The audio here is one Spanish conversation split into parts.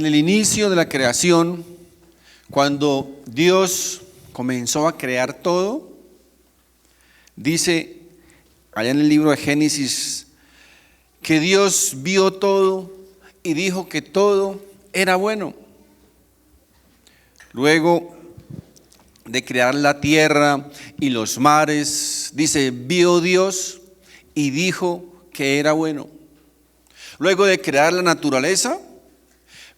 En el inicio de la creación, cuando Dios comenzó a crear todo, dice allá en el libro de Génesis que Dios vio todo y dijo que todo era bueno. Luego de crear la tierra y los mares, dice, vio Dios y dijo que era bueno. Luego de crear la naturaleza,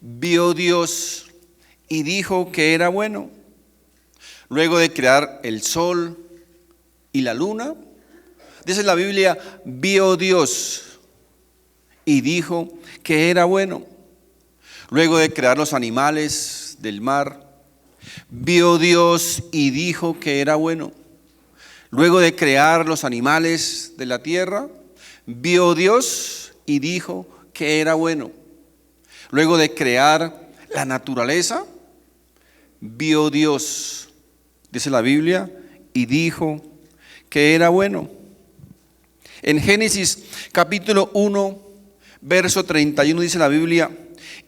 vio Dios y dijo que era bueno. Luego de crear el sol y la luna, dice la Biblia, vio Dios y dijo que era bueno. Luego de crear los animales del mar, vio Dios y dijo que era bueno. Luego de crear los animales de la tierra, vio Dios y dijo que era bueno. Luego de crear la naturaleza, vio Dios, dice la Biblia, y dijo que era bueno. En Génesis capítulo 1, verso 31 dice la Biblia,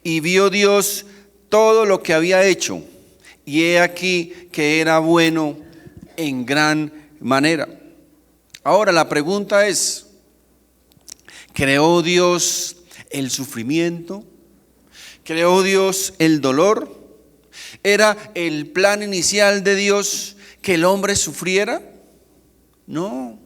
y vio Dios todo lo que había hecho, y he aquí que era bueno en gran manera. Ahora la pregunta es, ¿creó Dios el sufrimiento? ¿Creó Dios el dolor? ¿Era el plan inicial de Dios que el hombre sufriera? No,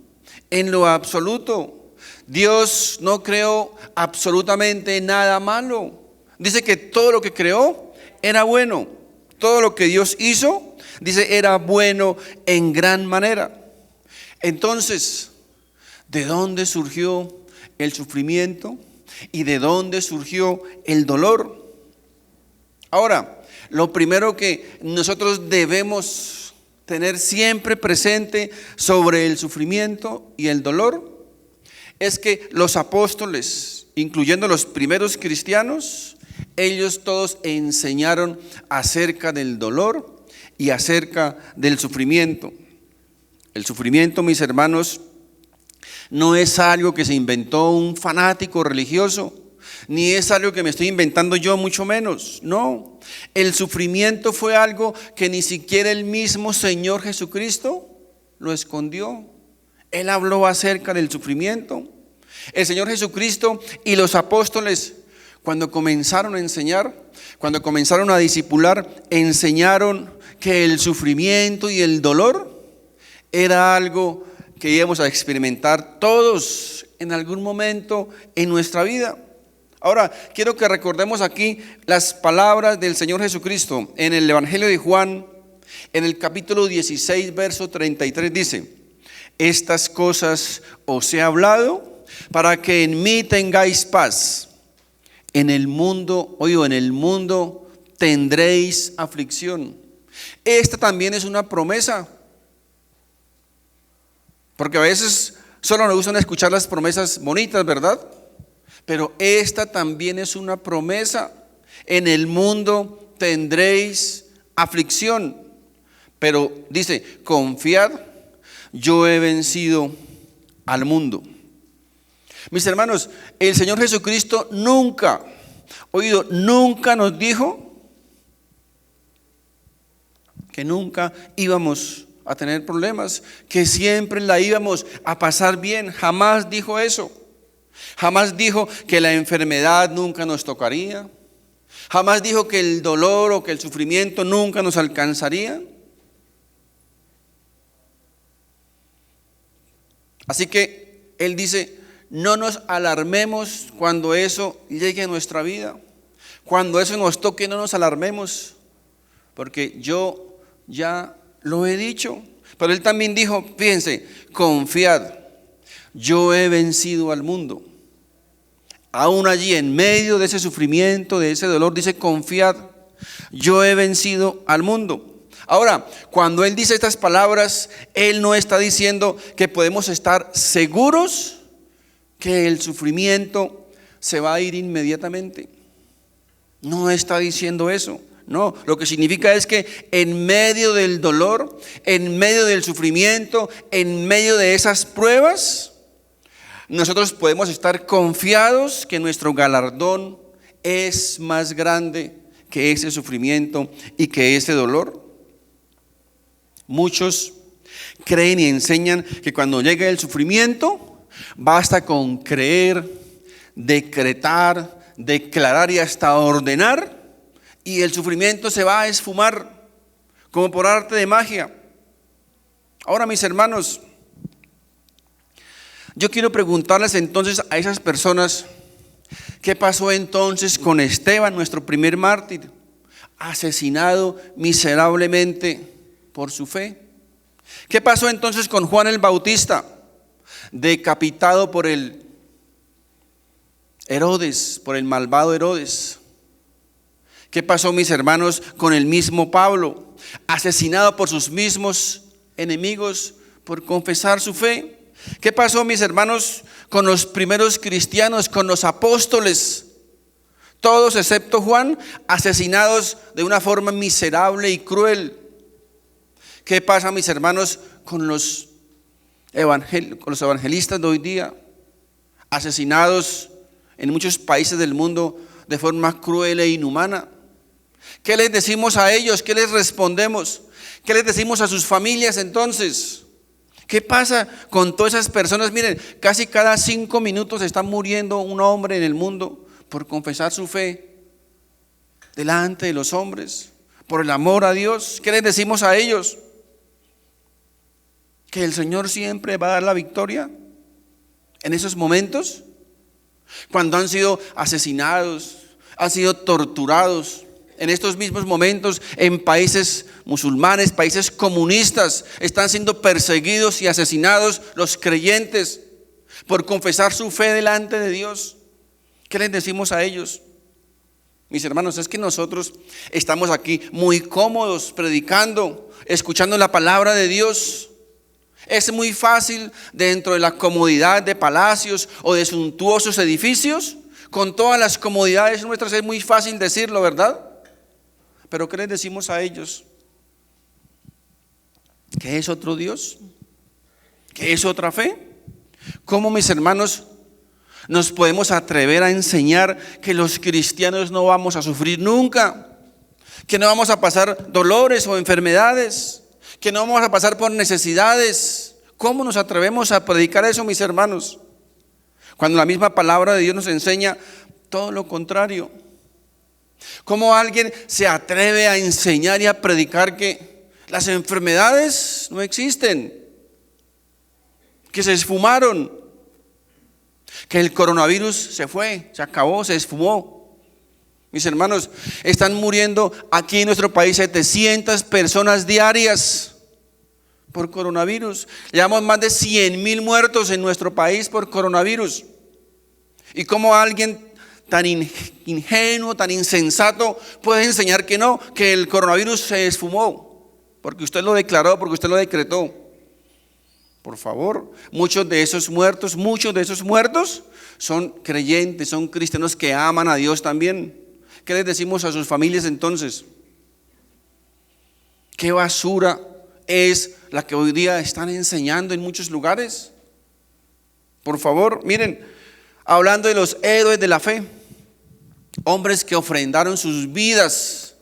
en lo absoluto. Dios no creó absolutamente nada malo. Dice que todo lo que creó era bueno. Todo lo que Dios hizo, dice, era bueno en gran manera. Entonces, ¿de dónde surgió el sufrimiento? ¿Y de dónde surgió el dolor? Ahora, lo primero que nosotros debemos tener siempre presente sobre el sufrimiento y el dolor es que los apóstoles, incluyendo los primeros cristianos, ellos todos enseñaron acerca del dolor y acerca del sufrimiento. El sufrimiento, mis hermanos, no es algo que se inventó un fanático religioso, ni es algo que me estoy inventando yo, mucho menos. No, el sufrimiento fue algo que ni siquiera el mismo Señor Jesucristo lo escondió. Él habló acerca del sufrimiento. El Señor Jesucristo y los apóstoles, cuando comenzaron a enseñar, cuando comenzaron a discipular, enseñaron que el sufrimiento y el dolor era algo que íbamos a experimentar todos en algún momento en nuestra vida. Ahora, quiero que recordemos aquí las palabras del Señor Jesucristo en el Evangelio de Juan, en el capítulo 16, verso 33, dice: estas cosas os he hablado para que en mí tengáis paz. En el mundo tendréis aflicción. Esta también es una promesa, porque a veces solo nos gustan escuchar las promesas bonitas, ¿verdad? Pero esta también es una promesa. En el mundo tendréis aflicción, pero dice, confiad, yo he vencido al mundo. Mis hermanos, el Señor Jesucristo nunca nos dijo que nunca íbamos a tener problemas, que siempre la íbamos a pasar bien. Jamás dijo eso. Jamás dijo que la enfermedad nunca nos tocaría. Jamás dijo que el dolor o que el sufrimiento nunca nos alcanzaría. Así que Él dice, no nos alarmemos cuando eso llegue a nuestra vida. Cuando eso nos toque, no nos alarmemos, porque yo ya lo he dicho. Pero Él también dijo, fíjense, confiad, yo he vencido al mundo. Aún allí, en medio de ese sufrimiento, de ese dolor, dice, confiad, yo he vencido al mundo. Ahora, cuando Él dice estas palabras, Él no está diciendo que podemos estar seguros que el sufrimiento se va a ir inmediatamente. No está diciendo eso. No, lo que significa es que en medio del dolor, en medio del sufrimiento, en medio de esas pruebas, nosotros podemos estar confiados que nuestro galardón es más grande que ese sufrimiento y que ese dolor? Muchos creen y enseñan que cuando llegue el sufrimiento, basta con creer, decretar, declarar y hasta ordenar, y el sufrimiento se va a esfumar como por arte de magia. Ahora, mis hermanos, yo quiero preguntarles entonces a esas personas, ¿qué pasó entonces con Esteban, nuestro primer mártir, asesinado miserablemente por su fe? ¿Qué pasó entonces con Juan el Bautista, decapitado por el Herodes, por el malvado Herodes? ¿Qué pasó, mis hermanos, con el mismo Pablo, asesinado por sus mismos enemigos por confesar su fe? ¿Qué pasó, mis hermanos, con los primeros cristianos, con los apóstoles? Todos excepto Juan, asesinados de una forma miserable y cruel. ¿Qué pasa, mis hermanos, con los evangelistas de hoy día? Asesinados en muchos países del mundo de forma cruel e inhumana. ¿Qué les decimos a ellos? ¿Qué les respondemos? ¿Qué les decimos a sus familias entonces? ¿Qué pasa con todas esas personas? Miren, casi cada 5 minutos está muriendo un hombre en el mundo por confesar su fe delante de los hombres, por el amor a Dios. ¿Qué les decimos a ellos? ¿Que el Señor siempre va a dar la victoria en esos momentos? Cuando han sido asesinados, han sido torturados. En estos mismos momentos, en países musulmanes, países comunistas, están siendo perseguidos y asesinados los creyentes por confesar su fe delante de Dios. ¿Qué les decimos a ellos? Mis hermanos, es que nosotros estamos aquí muy cómodos predicando, escuchando la palabra de Dios. Es muy fácil dentro de la comodidad de palacios o de suntuosos edificios, con todas las comodidades nuestras, es muy fácil decirlo, ¿verdad? Pero ¿qué les decimos a ellos? ¿Qué es otro Dios? ¿Qué es otra fe? ¿Cómo, mis hermanos, nos podemos atrever a enseñar que los cristianos no vamos a sufrir nunca? Que no vamos a pasar dolores o enfermedades, que no vamos a pasar por necesidades. ¿Cómo nos atrevemos a predicar eso, mis hermanos? Cuando la misma palabra de Dios nos enseña todo lo contrario. ¿Cómo alguien se atreve a enseñar y a predicar que las enfermedades no existen, que se esfumaron, que el coronavirus se fue, se acabó, se esfumó? Mis hermanos, están muriendo aquí en nuestro país 700 personas diarias por coronavirus. Llevamos más de 100,000 muertos en nuestro país por coronavirus. ¿Y cómo alguien tan ingenuo, tan insensato puede enseñar que no, que el coronavirus se esfumó? Porque usted lo declaró, porque usted lo decretó. Por favor, muchos de esos muertos son creyentes, son cristianos que aman a Dios también. ¿Qué les decimos a sus familias entonces? ¿Qué basura es la que hoy día están enseñando en muchos lugares? Por favor, miren, hablando de los héroes de la fe, hombres que ofrendaron sus vidas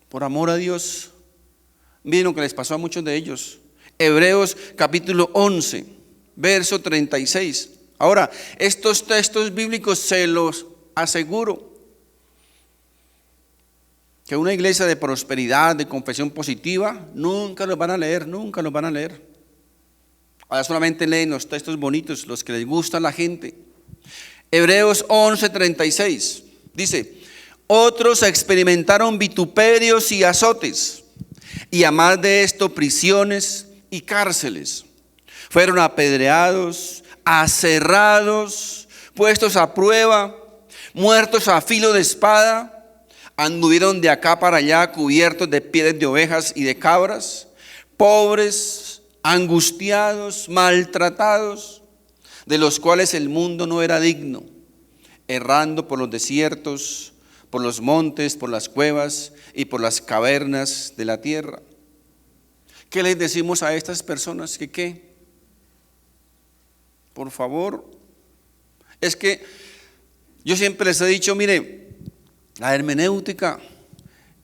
por amor a Dios. Miren lo que les pasó a muchos de ellos. Hebreos capítulo 11, verso 36. Ahora, estos textos bíblicos se los aseguro que una iglesia de prosperidad, de confesión positiva, nunca los van a leer, nunca los van a leer. Ahora solamente leen los textos bonitos, los que les gusta a la gente. Hebreos 11:36 dice: otros experimentaron vituperios y azotes, y a más de esto prisiones y cárceles. Fueron apedreados, aserrados, puestos a prueba, muertos a filo de espada. Anduvieron de acá para allá cubiertos de pieles de ovejas y de cabras, pobres, angustiados, maltratados, de los cuales el mundo no era digno, errando por los desiertos, por los montes, por las cuevas y por las cavernas de la tierra. ¿Qué les decimos a estas personas? ¿Que qué? Por favor, es que Yo siempre les he dicho, mire, la hermenéutica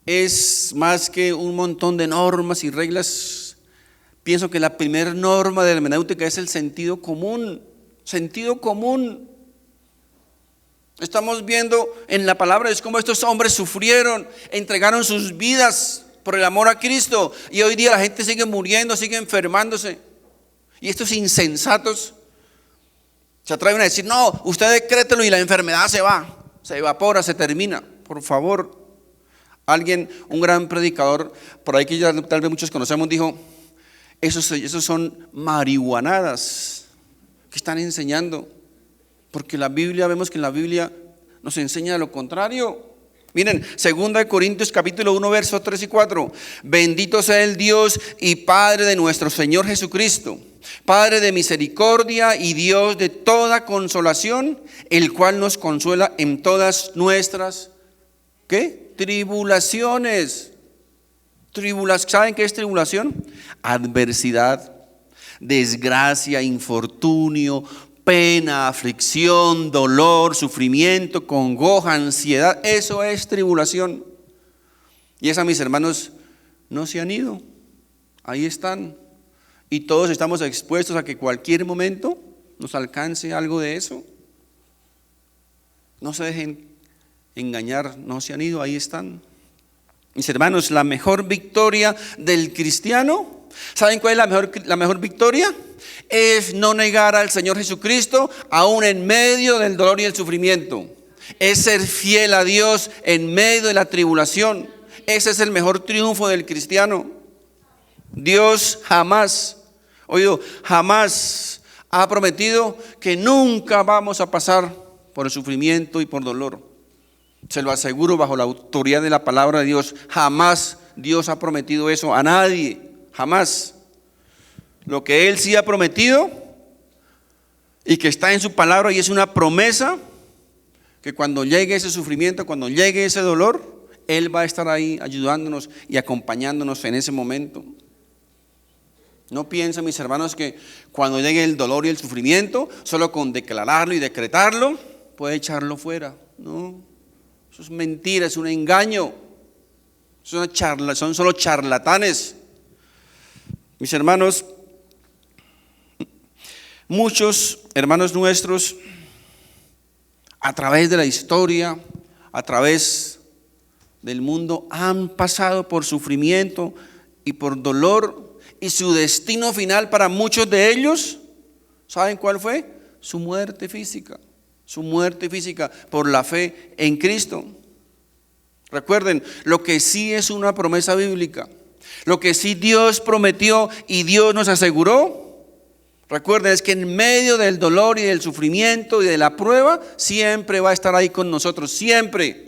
es más que un montón de normas y reglas. Pienso que la primera norma de hermenéutica es el sentido común. Sentido común. Estamos viendo en la palabra es como estos hombres sufrieron, entregaron sus vidas por el amor a Cristo, y hoy día la gente sigue muriendo, sigue enfermándose. Y estos insensatos se atreven a decir, no, usted decrételo y la enfermedad se va, se evapora, se termina. Por favor. Alguien, un gran predicador, por ahí que ya tal vez muchos conocemos, dijo, esos son marihuanadas que están enseñando. Porque la Biblia, vemos que la Biblia nos enseña lo contrario. Miren, 2 Corintios capítulo 1, versos 3 y 4. Bendito sea el Dios y Padre de nuestro Señor Jesucristo, Padre de misericordia y Dios de toda consolación, el cual nos consuela en todas nuestras, ¿qué? Tribulaciones. ¿Saben qué es tribulación? Adversidad, desgracia, infortunio, pena, aflicción, dolor, sufrimiento, congoja, ansiedad. Eso es tribulación. Y esas, mis hermanos, no se han ido. Ahí están. Y todos estamos expuestos a que cualquier momento nos alcance algo de eso. No se dejen engañar, no se han ido, ahí están. Mis hermanos, la mejor victoria del cristiano, ¿saben cuál es la mejor victoria? Es no negar al Señor Jesucristo aún en medio del dolor y el sufrimiento. Es ser fiel a Dios en medio de la tribulación. Ese es el mejor triunfo del cristiano. Dios jamás ha prometido que nunca vamos a pasar por el sufrimiento y por dolor. Se lo aseguro bajo la autoridad de la palabra de Dios. Jamás Dios ha prometido eso a nadie, jamás. Lo que Él sí ha prometido y que está en su palabra y es una promesa, que cuando llegue ese sufrimiento, cuando llegue ese dolor, Él va a estar ahí ayudándonos y acompañándonos en ese momento. No piensen, mis hermanos, que cuando llegue el dolor y el sufrimiento, solo con declararlo y decretarlo, puede echarlo fuera. No, eso es mentira, es un engaño. Son solo charlatanes. Mis hermanos, muchos hermanos nuestros, a través de la historia, a través del mundo, han pasado por sufrimiento y por dolor. Y su destino final para muchos de ellos, ¿saben cuál fue? Su muerte física. Su muerte física por la fe en Cristo. Recuerden, lo que sí es una promesa bíblica, lo que sí Dios prometió y Dios nos aseguró, recuerden, es que en medio del dolor y del sufrimiento y de la prueba, siempre va a estar ahí con nosotros, siempre.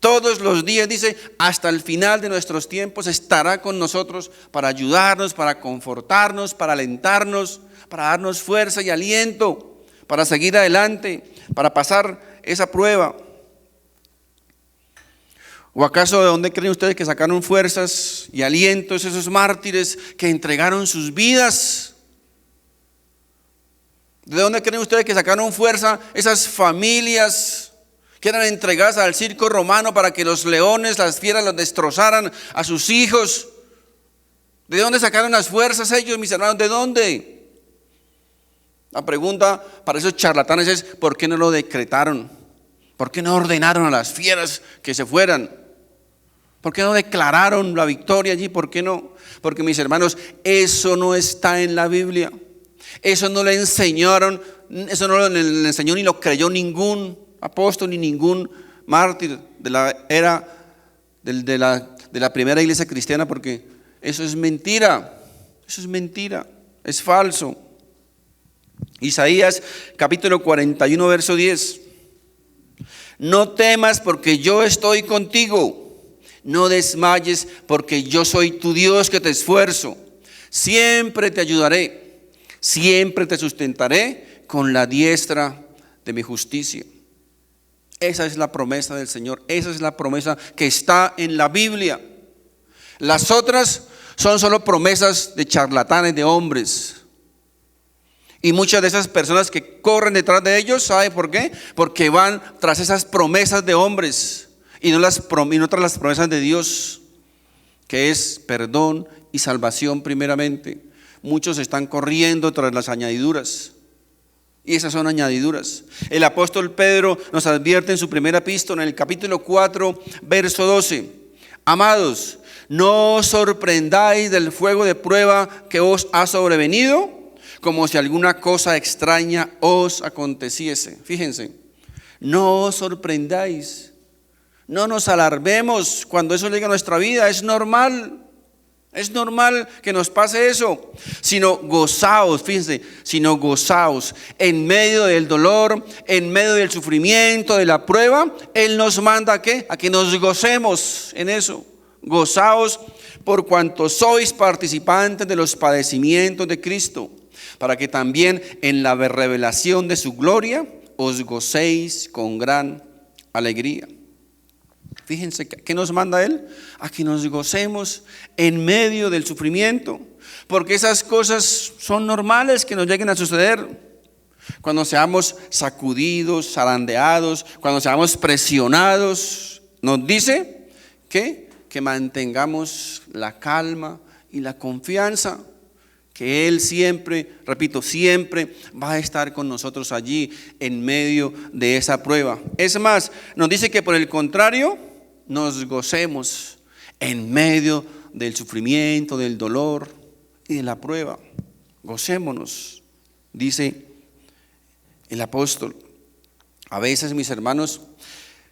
Todos los días, dice, hasta el final de nuestros tiempos estará con nosotros para ayudarnos, para confortarnos, para alentarnos, para darnos fuerza y aliento, para seguir adelante, para pasar esa prueba. ¿O acaso de dónde creen ustedes que sacaron fuerzas y alientos esos mártires que entregaron sus vidas? ¿De dónde creen ustedes que sacaron fuerza esas familias que eran entregadas al circo romano para que los leones, las fieras los destrozaran a sus hijos? ¿De dónde sacaron las fuerzas ellos, mis hermanos? ¿De dónde? La pregunta para esos charlatanes es: ¿por qué no lo decretaron? ¿Por qué no ordenaron a las fieras que se fueran? ¿Por qué no declararon la victoria allí? ¿Por qué no? Porque, mis hermanos, eso no está en la Biblia. Eso no le enseñaron, eso no le enseñó ni lo creyó ningún apóstol ni ningún mártir de la era de la primera iglesia cristiana, porque eso es mentira, es falso. Isaías capítulo 41 verso 10: no temas porque yo estoy contigo, no desmayes porque yo soy tu Dios que te esfuerzo, siempre te ayudaré, siempre te sustentaré con la diestra de mi justicia. Esa es la promesa del Señor, esa es la promesa que está en la Biblia. Las otras son solo promesas de charlatanes, de hombres. Y muchas de esas personas que corren detrás de ellos, ¿sabe por qué? Porque van tras esas promesas de hombres y no tras las promesas de Dios, que es perdón y salvación primeramente. Muchos están corriendo tras las añadiduras. Y esas son añadiduras. El apóstol Pedro nos advierte en su primera epístola, en el capítulo 4, verso 12. Amados, no os sorprendáis del fuego de prueba que os ha sobrevenido, como si alguna cosa extraña os aconteciese. Fíjense, no os sorprendáis, no nos alarmemos cuando eso llegue a nuestra vida, es normal que nos pase eso, sino gozaos, fíjense, sino gozaos en medio del dolor, en medio del sufrimiento, de la prueba. Él nos manda ¿a qué? A que nos gocemos en eso. Gozaos por cuanto sois participantes de los padecimientos de Cristo, para que también en la revelación de su gloria os gocéis con gran alegría. Fíjense, ¿qué nos manda Él? A que nos gocemos en medio del sufrimiento, porque esas cosas son normales que nos lleguen a suceder. Cuando seamos sacudidos, zarandeados, cuando seamos presionados, nos dice que mantengamos la calma y la confianza, que Él siempre, repito, siempre va a estar con nosotros allí en medio de esa prueba. Es más, nos dice que por el contrario, nos gocemos en medio del sufrimiento, del dolor y de la prueba. Gocémonos, dice el apóstol. A veces, mis hermanos,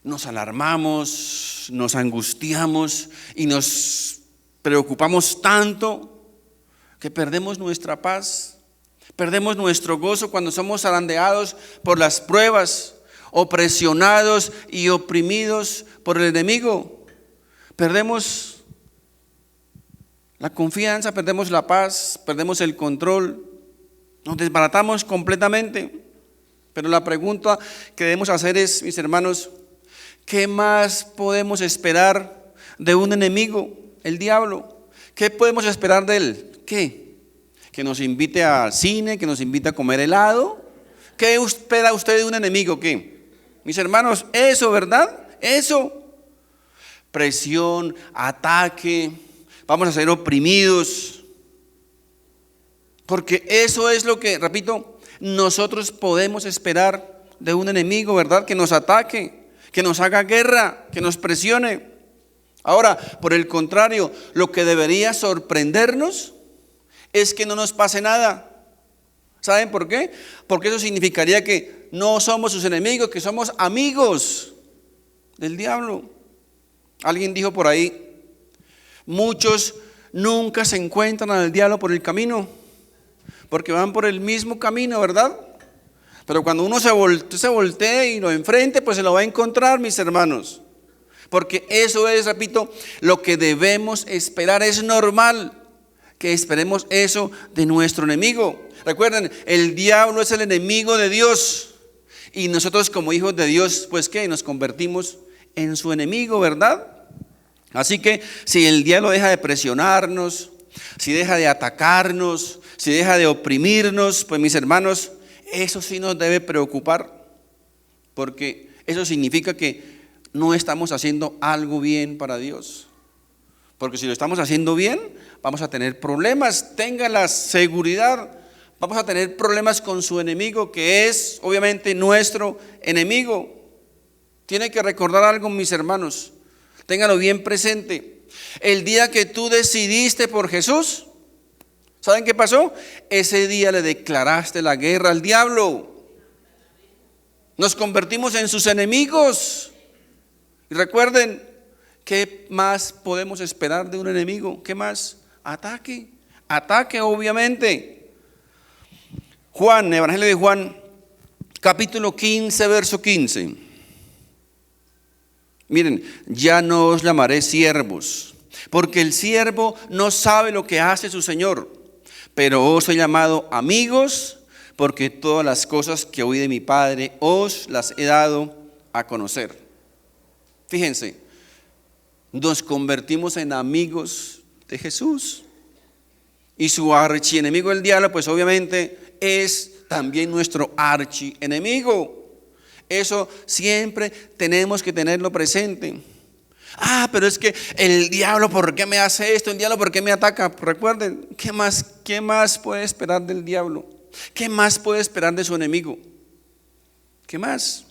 nos alarmamos, nos angustiamos y nos preocupamos tanto que perdemos nuestra paz, perdemos nuestro gozo cuando somos zarandeados por las pruebas, o presionados y oprimidos por el enemigo. Perdemos la confianza, perdemos la paz, perdemos el control, nos desbaratamos completamente. Pero la pregunta que debemos hacer es, mis hermanos, ¿qué más podemos esperar de un enemigo, el diablo? ¿Qué podemos esperar de él? ¿Qué? ¿Que nos invite al cine? ¿Que nos invite a comer helado? ¿Qué espera usted de un enemigo? ¿Qué? Mis hermanos, eso, ¿verdad? Eso. Presión, ataque, vamos a ser oprimidos. Porque eso es lo que, repito, nosotros podemos esperar de un enemigo, ¿verdad? Que nos ataque, que nos haga guerra, que nos presione. Ahora, por el contrario, lo que debería sorprendernos es que no nos pase nada. ¿Saben por qué? Porque eso significaría que no somos sus enemigos, que somos amigos del diablo. Alguien dijo por ahí, muchos nunca se encuentran al diablo por el camino, porque van por el mismo camino, ¿verdad? Pero cuando uno se voltea y lo enfrente, pues se lo va a encontrar, mis hermanos. Porque eso es, repito, lo que debemos esperar. Es normal que esperemos eso de nuestro enemigo. Recuerden, el diablo es el enemigo de Dios. Y nosotros como hijos de Dios, pues ¿qué? Nos convertimos en su enemigo, ¿verdad? Así que si el diablo deja de presionarnos, si deja de atacarnos, si deja de oprimirnos, pues mis hermanos, eso sí nos debe preocupar. Porque eso significa que no estamos haciendo algo bien para Dios. Porque si lo estamos haciendo bien, vamos a tener problemas. Tenga la seguridad, vamos a tener problemas con su enemigo, que es obviamente nuestro enemigo. Tiene que recordar algo, mis hermanos. Téngalo bien presente. El día que tú decidiste por Jesús, ¿saben qué pasó? Ese día le declaraste la guerra al diablo. Nos convertimos en sus enemigos. Y recuerden, ¿qué más podemos esperar de un enemigo? ¿Qué más? Ataque. Ataque, obviamente. Juan, Evangelio de Juan, capítulo 15, verso 15. Miren, ya no os llamaré siervos, porque el siervo no sabe lo que hace su señor, pero os he llamado amigos, porque todas las cosas que oí de mi Padre os las he dado a conocer. Fíjense, nos convertimos en amigos de Jesús. Y su archienemigo el diablo, pues obviamente es también nuestro archienemigo. Eso siempre tenemos que tenerlo presente. Pero es que el diablo, ¿por qué me hace esto? El diablo, ¿por qué me ataca? Recuerden, ¿qué más puede esperar del diablo? ¿Qué más puede esperar de su enemigo? ¿Qué más?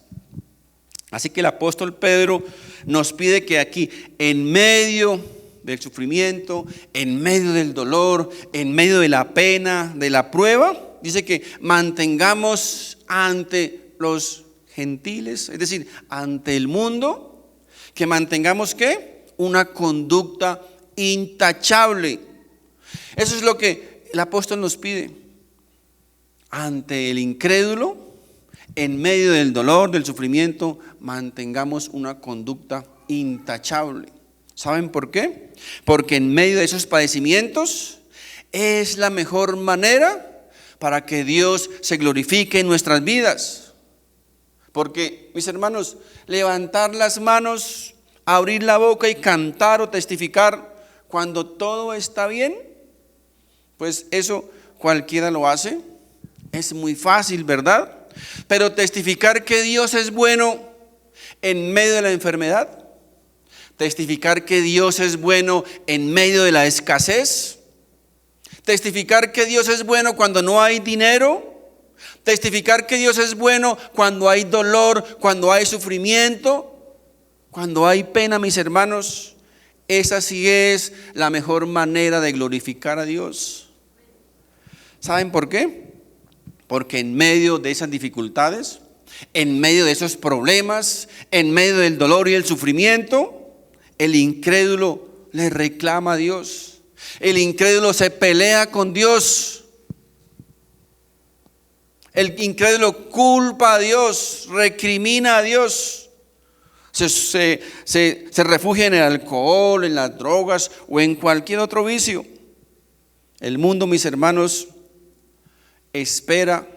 Así que el apóstol Pedro nos pide que aquí, en medio del sufrimiento, en medio del dolor, en medio de la pena, de la prueba, dice que mantengamos ante los gentiles, es decir, ante el mundo, que mantengamos ¿qué? Una conducta intachable. Eso es lo que el apóstol nos pide. Ante el incrédulo, en medio del dolor, del sufrimiento, mantengamos una conducta intachable. ¿Saben por qué? Porque en medio de esos padecimientos es la mejor manera para que Dios se glorifique en nuestras vidas. Porque, mis hermanos, levantar las manos, abrir la boca y cantar o testificar cuando todo está bien, pues eso cualquiera lo hace. Es muy fácil, ¿verdad? Pero testificar que Dios es bueno en medio de la enfermedad, testificar que Dios es bueno en medio de la escasez, testificar que Dios es bueno cuando no hay dinero, testificar que Dios es bueno cuando hay dolor, cuando hay sufrimiento, cuando hay pena, mis hermanos. Esa sí es la mejor manera de glorificar a Dios. ¿Saben por qué? Porque en medio de esas dificultades, en medio de esos problemas, en medio del dolor y el sufrimiento, el incrédulo le reclama a Dios. El incrédulo se pelea con Dios. El incrédulo culpa a Dios, recrimina a Dios. Se refugia en el alcohol, en las drogas o en cualquier otro vicio. El mundo, mis hermanos, espera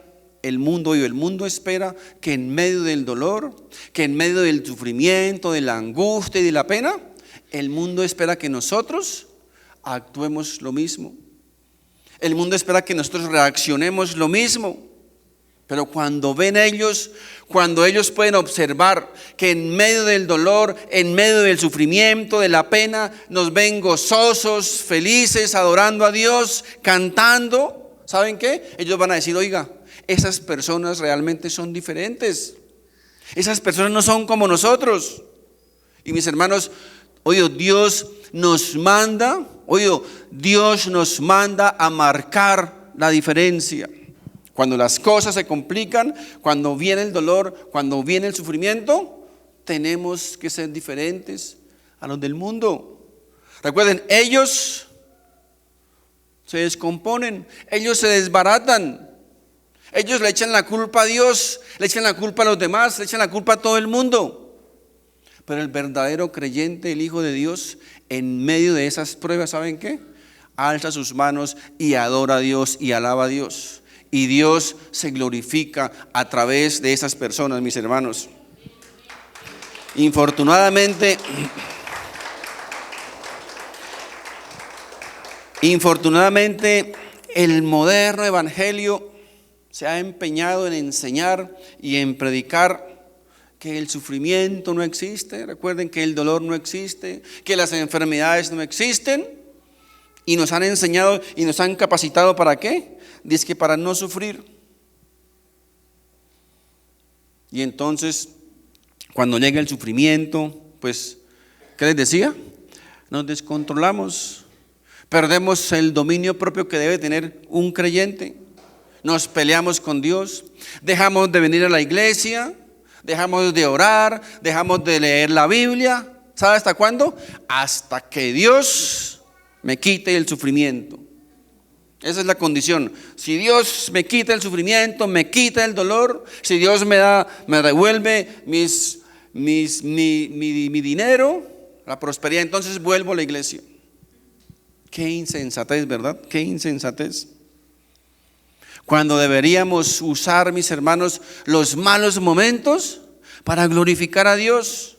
que en medio del dolor, que en medio del sufrimiento, de la angustia y de la pena, el mundo espera que nosotros actuemos lo mismo. El mundo espera que nosotros reaccionemos lo mismo. Pero cuando ellos pueden observar que en medio del dolor, en medio del sufrimiento, de la pena, nos ven gozosos, felices, adorando a Dios, cantando, ¿saben qué? Ellos van a decir, oiga, esas personas realmente son diferentes. Esas personas no son como nosotros. Y mis hermanos, Dios nos manda a marcar la diferencia. Cuando las cosas se complican, cuando viene el dolor, cuando viene el sufrimiento, tenemos que ser diferentes a los del mundo. Recuerden, ellos se descomponen, ellos se desbaratan, ellos le echan la culpa a Dios, le echan la culpa a los demás, le echan la culpa a todo el mundo. Pero el verdadero creyente, el Hijo de Dios, en medio de esas pruebas, ¿saben qué? Alza sus manos y adora a Dios y alaba a Dios. Y Dios se glorifica a través de esas personas, mis hermanos. Infortunadamente, el moderno evangelio se ha empeñado en enseñar y en predicar que el sufrimiento no existe. Recuerden que el dolor no existe, que las enfermedades no existen. Y nos han enseñado y nos han capacitado ¿para qué? Dice que para no sufrir. Y entonces, cuando llega el sufrimiento, pues, ¿qué les decía? Nos descontrolamos, perdemos el dominio propio que debe tener un creyente, nos peleamos con Dios, dejamos de venir a la iglesia, dejamos de orar, dejamos de leer la Biblia. ¿Sabe hasta cuándo? Hasta que Dios me quite el sufrimiento. Esa es la condición. Si Dios me quita el sufrimiento, me quita el dolor, si Dios me devuelve mi dinero, la prosperidad, entonces vuelvo a la iglesia. Qué insensatez, ¿verdad? Qué insensatez. Cuando deberíamos usar, mis hermanos, los malos momentos para glorificar a Dios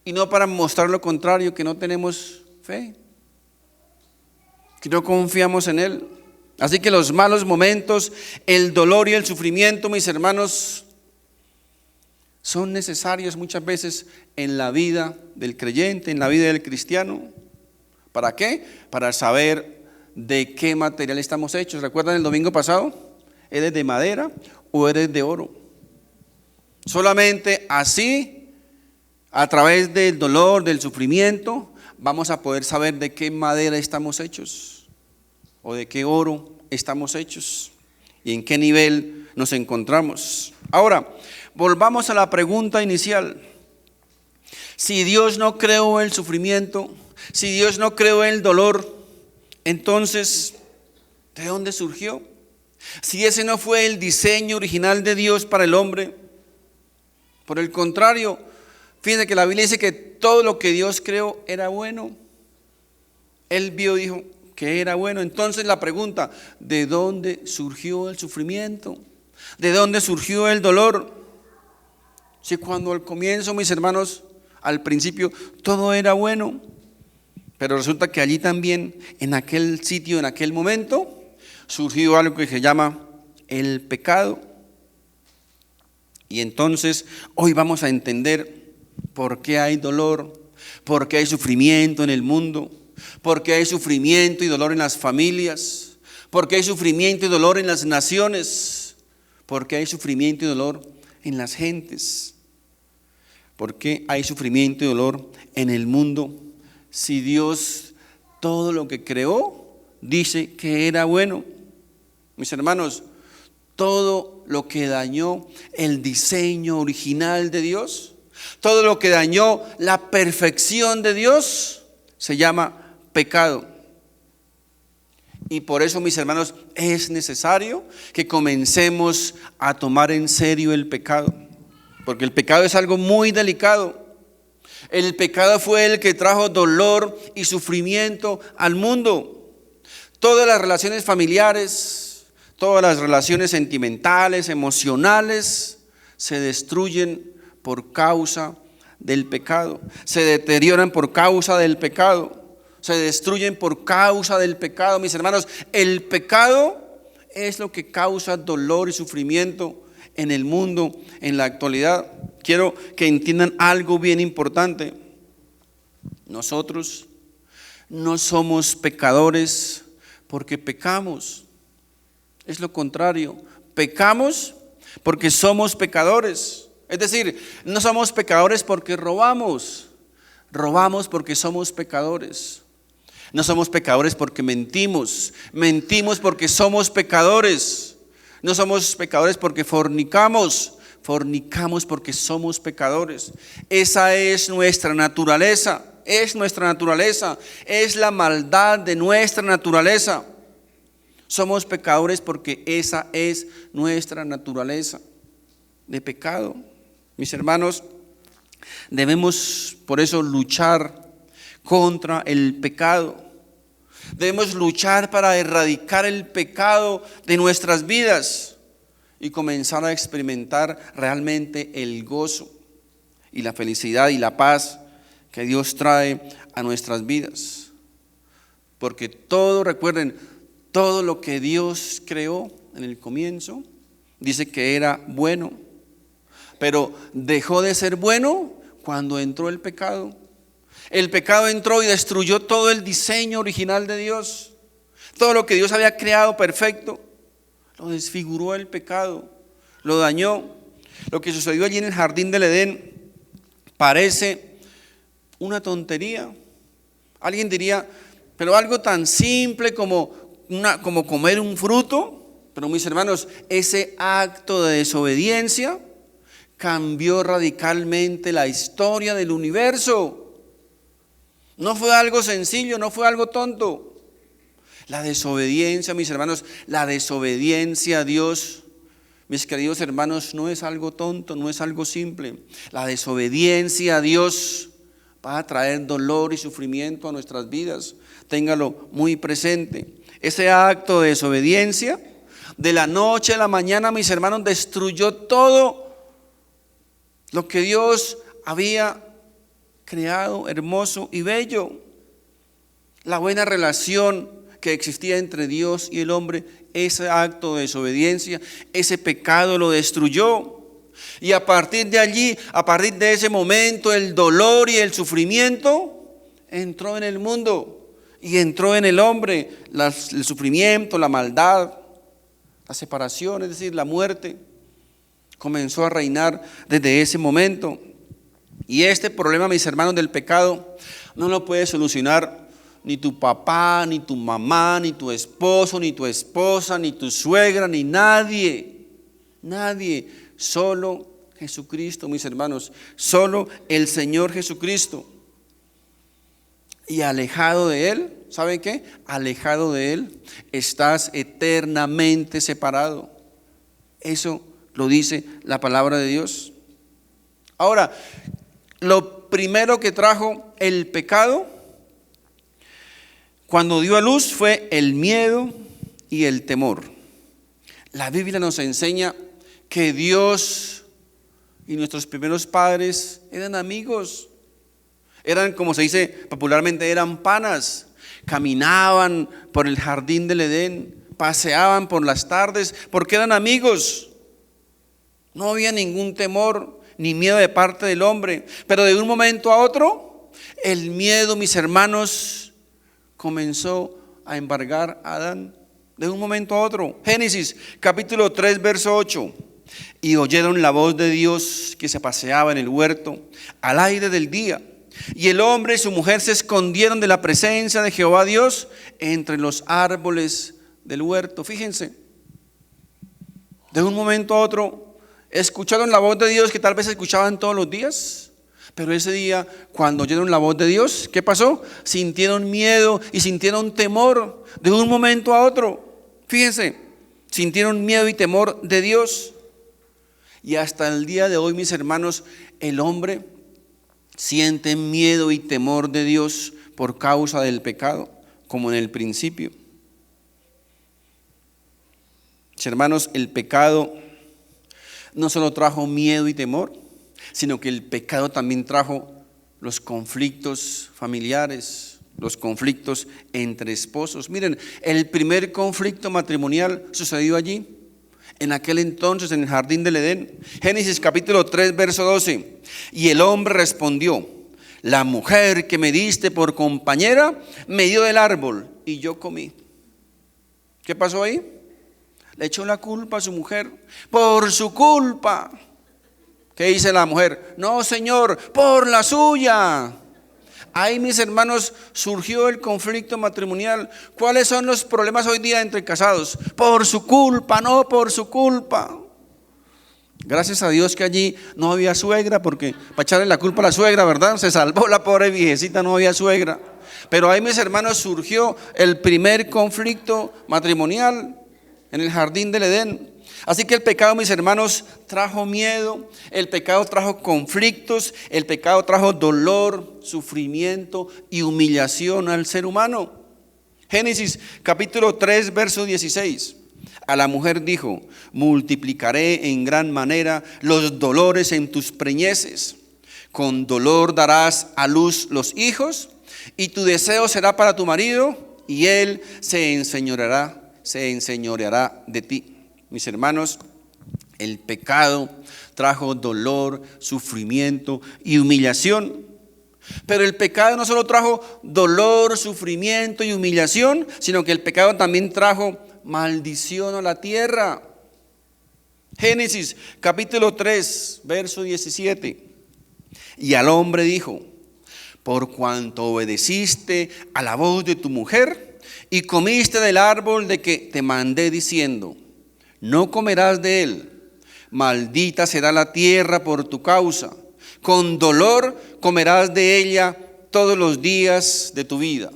y no para mostrar lo contrario, que no tenemos fe, que no confiamos en Él. Así que los malos momentos, el dolor y el sufrimiento, mis hermanos, son necesarios muchas veces en la vida del creyente, en la vida del cristiano. ¿Para qué? Para saber de qué material estamos hechos. ¿Recuerdan el domingo pasado? ¿Eres de madera o eres de oro? Solamente así, a través del dolor, del sufrimiento, vamos a poder saber de qué madera estamos hechos o de qué oro estamos hechos y en qué nivel nos encontramos. Ahora, volvamos a la pregunta inicial. Si Dios no creó el sufrimiento, si Dios no creó el dolor, entonces, ¿de dónde surgió? Si ese no fue el diseño original de Dios para el hombre. Por el contrario, fíjense que la Biblia dice que todo lo que Dios creó era bueno. Él vio y dijo que era bueno. Entonces la pregunta, ¿de dónde surgió el sufrimiento? ¿De dónde surgió el dolor? Si cuando al comienzo, mis hermanos, al principio todo era bueno, pero resulta que allí también, en aquel sitio, en aquel momento, surgió algo que se llama el pecado. Y entonces hoy vamos a entender por qué hay dolor, por qué hay sufrimiento en el mundo, por qué hay sufrimiento y dolor en las familias, por qué hay sufrimiento y dolor en las naciones, por qué hay sufrimiento y dolor en las gentes, por qué hay sufrimiento y dolor en el mundo. Si Dios todo lo que creó dice que era bueno. Mis hermanos, todo lo que dañó el diseño original de Dios, todo lo que dañó la perfección de Dios, se llama pecado. Y por eso, mis hermanos, es necesario que comencemos a tomar en serio el pecado, porque el pecado es algo muy delicado. El pecado fue el que trajo dolor y sufrimiento al mundo. Todas las relaciones familiares, todas las relaciones sentimentales, emocionales, se destruyen por causa del pecado, se deterioran por causa del pecado, se destruyen por causa del pecado. Mis hermanos, el pecado es lo que causa dolor y sufrimiento en el mundo en la actualidad. Quiero que entiendan algo bien importante. Nosotros no somos pecadores porque pecamos. Es lo contrario, pecamos porque somos pecadores. Es decir, no somos pecadores porque robamos, robamos porque somos pecadores. No somos pecadores porque mentimos, mentimos porque somos pecadores. No somos pecadores porque fornicamos, fornicamos porque somos pecadores. Esa es nuestra naturaleza, es nuestra naturaleza, es la maldad de nuestra naturaleza. Somos pecadores porque esa es nuestra naturaleza de pecado. Mis hermanos, debemos por eso luchar contra el pecado. Debemos luchar para erradicar el pecado de nuestras vidas y comenzar a experimentar realmente el gozo y la felicidad y la paz que Dios trae a nuestras vidas. Porque todo, recuerden, todo lo que Dios creó en el comienzo, dice que era bueno, pero dejó de ser bueno cuando entró el pecado. El pecado entró y destruyó todo el diseño original de Dios. Todo lo que Dios había creado perfecto, lo desfiguró el pecado, lo dañó. Lo que sucedió allí en el jardín del Edén parece una tontería. Alguien diría, pero algo tan simple como comer un fruto. Pero mis hermanos, ese acto de desobediencia cambió radicalmente la historia del universo. No fue algo sencillo, no fue algo tonto. La desobediencia, mis hermanos, la desobediencia a Dios, mis queridos hermanos, no es algo tonto, no es algo simple. La desobediencia a Dios va a traer dolor y sufrimiento a nuestras vidas. Téngalo muy presente. Ese acto de desobediencia, de la noche a la mañana, mis hermanos, destruyó todo lo que Dios había creado hermoso y bello. La buena relación que existía entre Dios y el hombre, ese acto de desobediencia, ese pecado lo destruyó. Y a partir de allí, a partir de ese momento, el dolor y el sufrimiento entró en el mundo y entró en el hombre. El sufrimiento, la maldad, la separación, es decir, la muerte, comenzó a reinar desde ese momento. Y este problema, mis hermanos, del pecado, no lo puede solucionar ni tu papá, ni tu mamá, ni tu esposo, ni tu esposa, ni tu suegra, ni nadie. Nadie, solo Jesucristo, mis hermanos, solo el Señor Jesucristo. Y alejado de Él, ¿saben qué? Alejado de Él, estás eternamente separado. Eso lo dice la palabra de Dios. Ahora, lo primero que trajo el pecado cuando dio a luz fue el miedo y el temor. La Biblia nos enseña que Dios y nuestros primeros padres eran amigos. Eran, como se dice popularmente, eran panas. Caminaban por el jardín del Edén, paseaban por las tardes, porque eran amigos. No había ningún temor ni miedo de parte del hombre. Pero de un momento a otro, el miedo, mis hermanos, comenzó a embargar a Adán. De un momento a otro. Génesis capítulo 3, verso 8. Y oyeron la voz de Dios que se paseaba en el huerto al aire del día. Y el hombre y su mujer se escondieron de la presencia de Jehová Dios entre los árboles del huerto. Fíjense, de un momento a otro escucharon la voz de Dios que tal vez escuchaban todos los días, pero ese día cuando oyeron la voz de Dios, ¿qué pasó? Sintieron miedo y sintieron temor de un momento a otro. Fíjense, sintieron miedo y temor de Dios. Y hasta el día de hoy, mis hermanos, el hombre siente miedo y temor de Dios por causa del pecado, como en el principio. Mis hermanos, el pecado no solo trajo miedo y temor, sino que el pecado también trajo los conflictos familiares, los conflictos entre esposos. Miren, el primer conflicto matrimonial sucedió allí, en aquel entonces, en el jardín del Edén. Génesis capítulo 3, verso 12. Y el hombre respondió: la mujer que me diste por compañera me dio del árbol y yo comí. ¿Qué pasó ahí? Le echó la culpa a su mujer. Por su culpa. ¿Qué dice la mujer? No, Señor, por la suya. Ahí, mis hermanos, surgió el conflicto matrimonial. ¿Cuáles son los problemas hoy día entre casados? Por su culpa, no por su culpa. Gracias a Dios que allí no había suegra, porque para echarle la culpa a la suegra, ¿verdad? Se salvó la pobre viejecita, no había suegra. Pero ahí, mis hermanos, surgió el primer conflicto matrimonial en el jardín del Edén. Así que el pecado, mis hermanos, trajo miedo, el pecado trajo conflictos, el pecado trajo dolor, sufrimiento y humillación al ser humano. Génesis capítulo 3, verso 16. A la mujer dijo: multiplicaré en gran manera los dolores en tus preñeces. Con dolor darás a luz los hijos, y tu deseo será para tu marido, y él se enseñoreará de ti. Mis hermanos, el pecado trajo dolor, sufrimiento y humillación. Pero el pecado no solo trajo dolor, sufrimiento y humillación, sino que el pecado también trajo maldición a la tierra. Génesis capítulo 3, verso 17. Y al hombre dijo: por cuanto obedeciste a la voz de tu mujer y comiste del árbol de que te mandé diciendo: no comerás de él, maldita será la tierra por tu causa, con dolor comerás de ella todos los días de tu vida.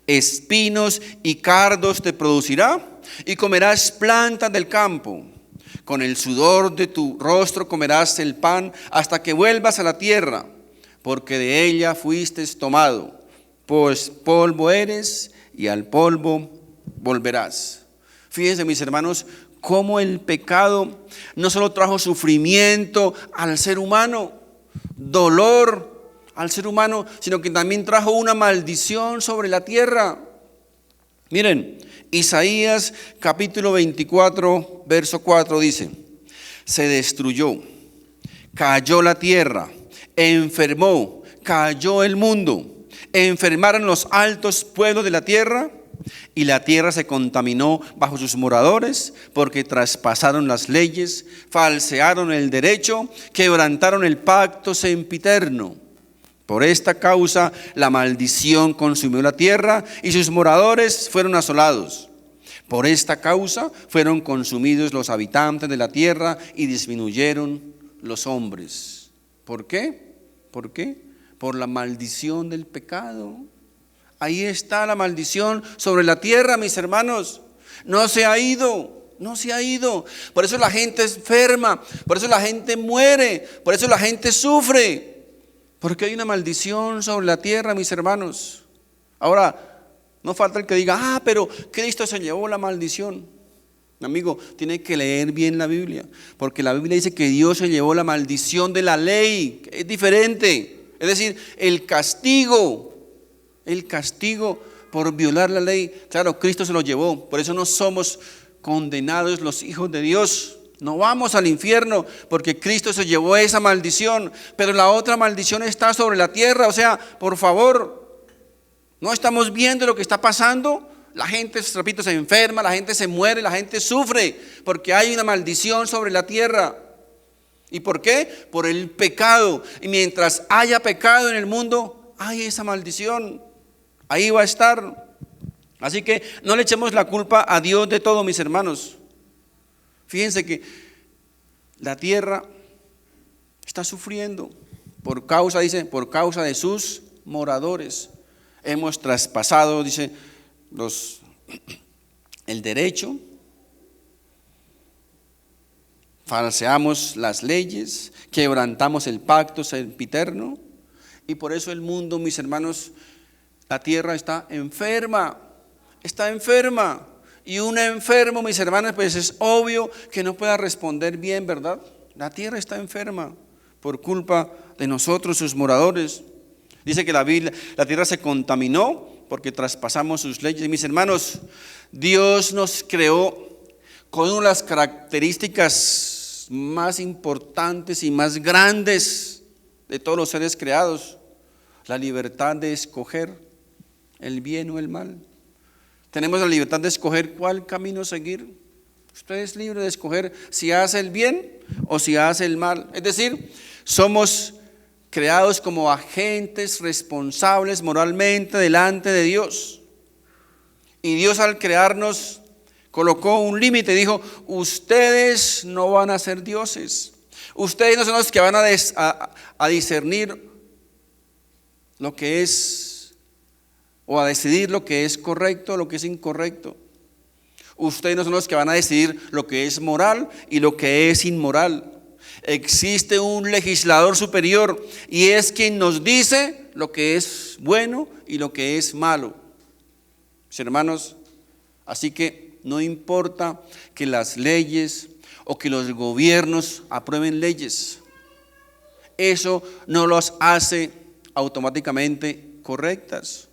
Espinos y cardos te producirá, y comerás plantas del campo. Con el sudor de tu rostro comerás el pan hasta que vuelvas a la tierra, porque de ella fuiste tomado, pues polvo eres y al polvo volverás. Fíjense, mis hermanos, cómo el pecado no solo trajo sufrimiento al ser humano, dolor al ser humano, sino que también trajo una maldición sobre la tierra. Miren, Isaías capítulo 24, verso 4 dice: se destruyó, cayó la tierra, enfermó, cayó el mundo, enfermaron los altos pueblos de la tierra, y la tierra se contaminó bajo sus moradores, porque traspasaron las leyes, falsearon el derecho, quebrantaron el pacto sempiterno. Por esta causa la maldición consumió la tierra y sus moradores fueron asolados. Por esta causa fueron consumidos los habitantes de la tierra y disminuyeron los hombres. ¿Por qué? ¿Por qué? Por la maldición del pecado. Ahí está la maldición sobre la tierra, mis hermanos. No se ha ido, no se ha ido. Por eso la gente es enferma, por eso la gente muere, por eso la gente sufre. Porque hay una maldición sobre la tierra, mis hermanos. Ahora, no falta el que diga, pero Cristo se llevó la maldición. Amigo, tiene que leer bien la Biblia, porque la Biblia dice que Dios se llevó la maldición de la ley, que es diferente. Es decir, el castigo por violar la ley, claro, Cristo se lo llevó. Por eso no somos condenados los hijos de Dios. No vamos al infierno porque Cristo se llevó esa maldición, pero la otra maldición está sobre la tierra. O sea, por favor, ¿no estamos viendo lo que está pasando? La gente, repito, se enferma, la gente se muere, la gente sufre porque hay una maldición sobre la tierra. ¿Y por qué? Por el pecado. Y mientras haya pecado en el mundo, hay esa maldición. Ahí va a estar. Así que no le echemos la culpa a Dios de todo, mis hermanos. Fíjense que la tierra está sufriendo por causa, dice, por causa de sus moradores. Hemos traspasado, dice, el derecho, falseamos las leyes, quebrantamos el pacto sempiterno, y por eso el mundo, mis hermanos, la tierra está enferma. Y un enfermo, mis hermanos, pues es obvio que no pueda responder bien, ¿verdad? La tierra está enferma por culpa de nosotros, sus moradores. Dice que la tierra se contaminó porque traspasamos sus leyes. Y mis hermanos, Dios nos creó con una de las características más importantes y más grandes de todos los seres creados: la libertad de escoger el bien o el mal. Tenemos la libertad de escoger cuál camino seguir. Usted es libre de escoger si hace el bien o si hace el mal. Es decir, somos creados como agentes responsables moralmente delante de Dios. Y Dios, al crearnos, colocó un límite. Dijo: ustedes no van a ser dioses. Ustedes no son los que van a discernir lo que es, o a decidir lo que es correcto, lo que es incorrecto. Ustedes no son los que van a decidir lo que es moral y lo que es inmoral. Existe un legislador superior y es quien nos dice lo que es bueno y lo que es malo. Mis hermanos, así que no importa que las leyes o que los gobiernos aprueben leyes, eso no los hace automáticamente correctas.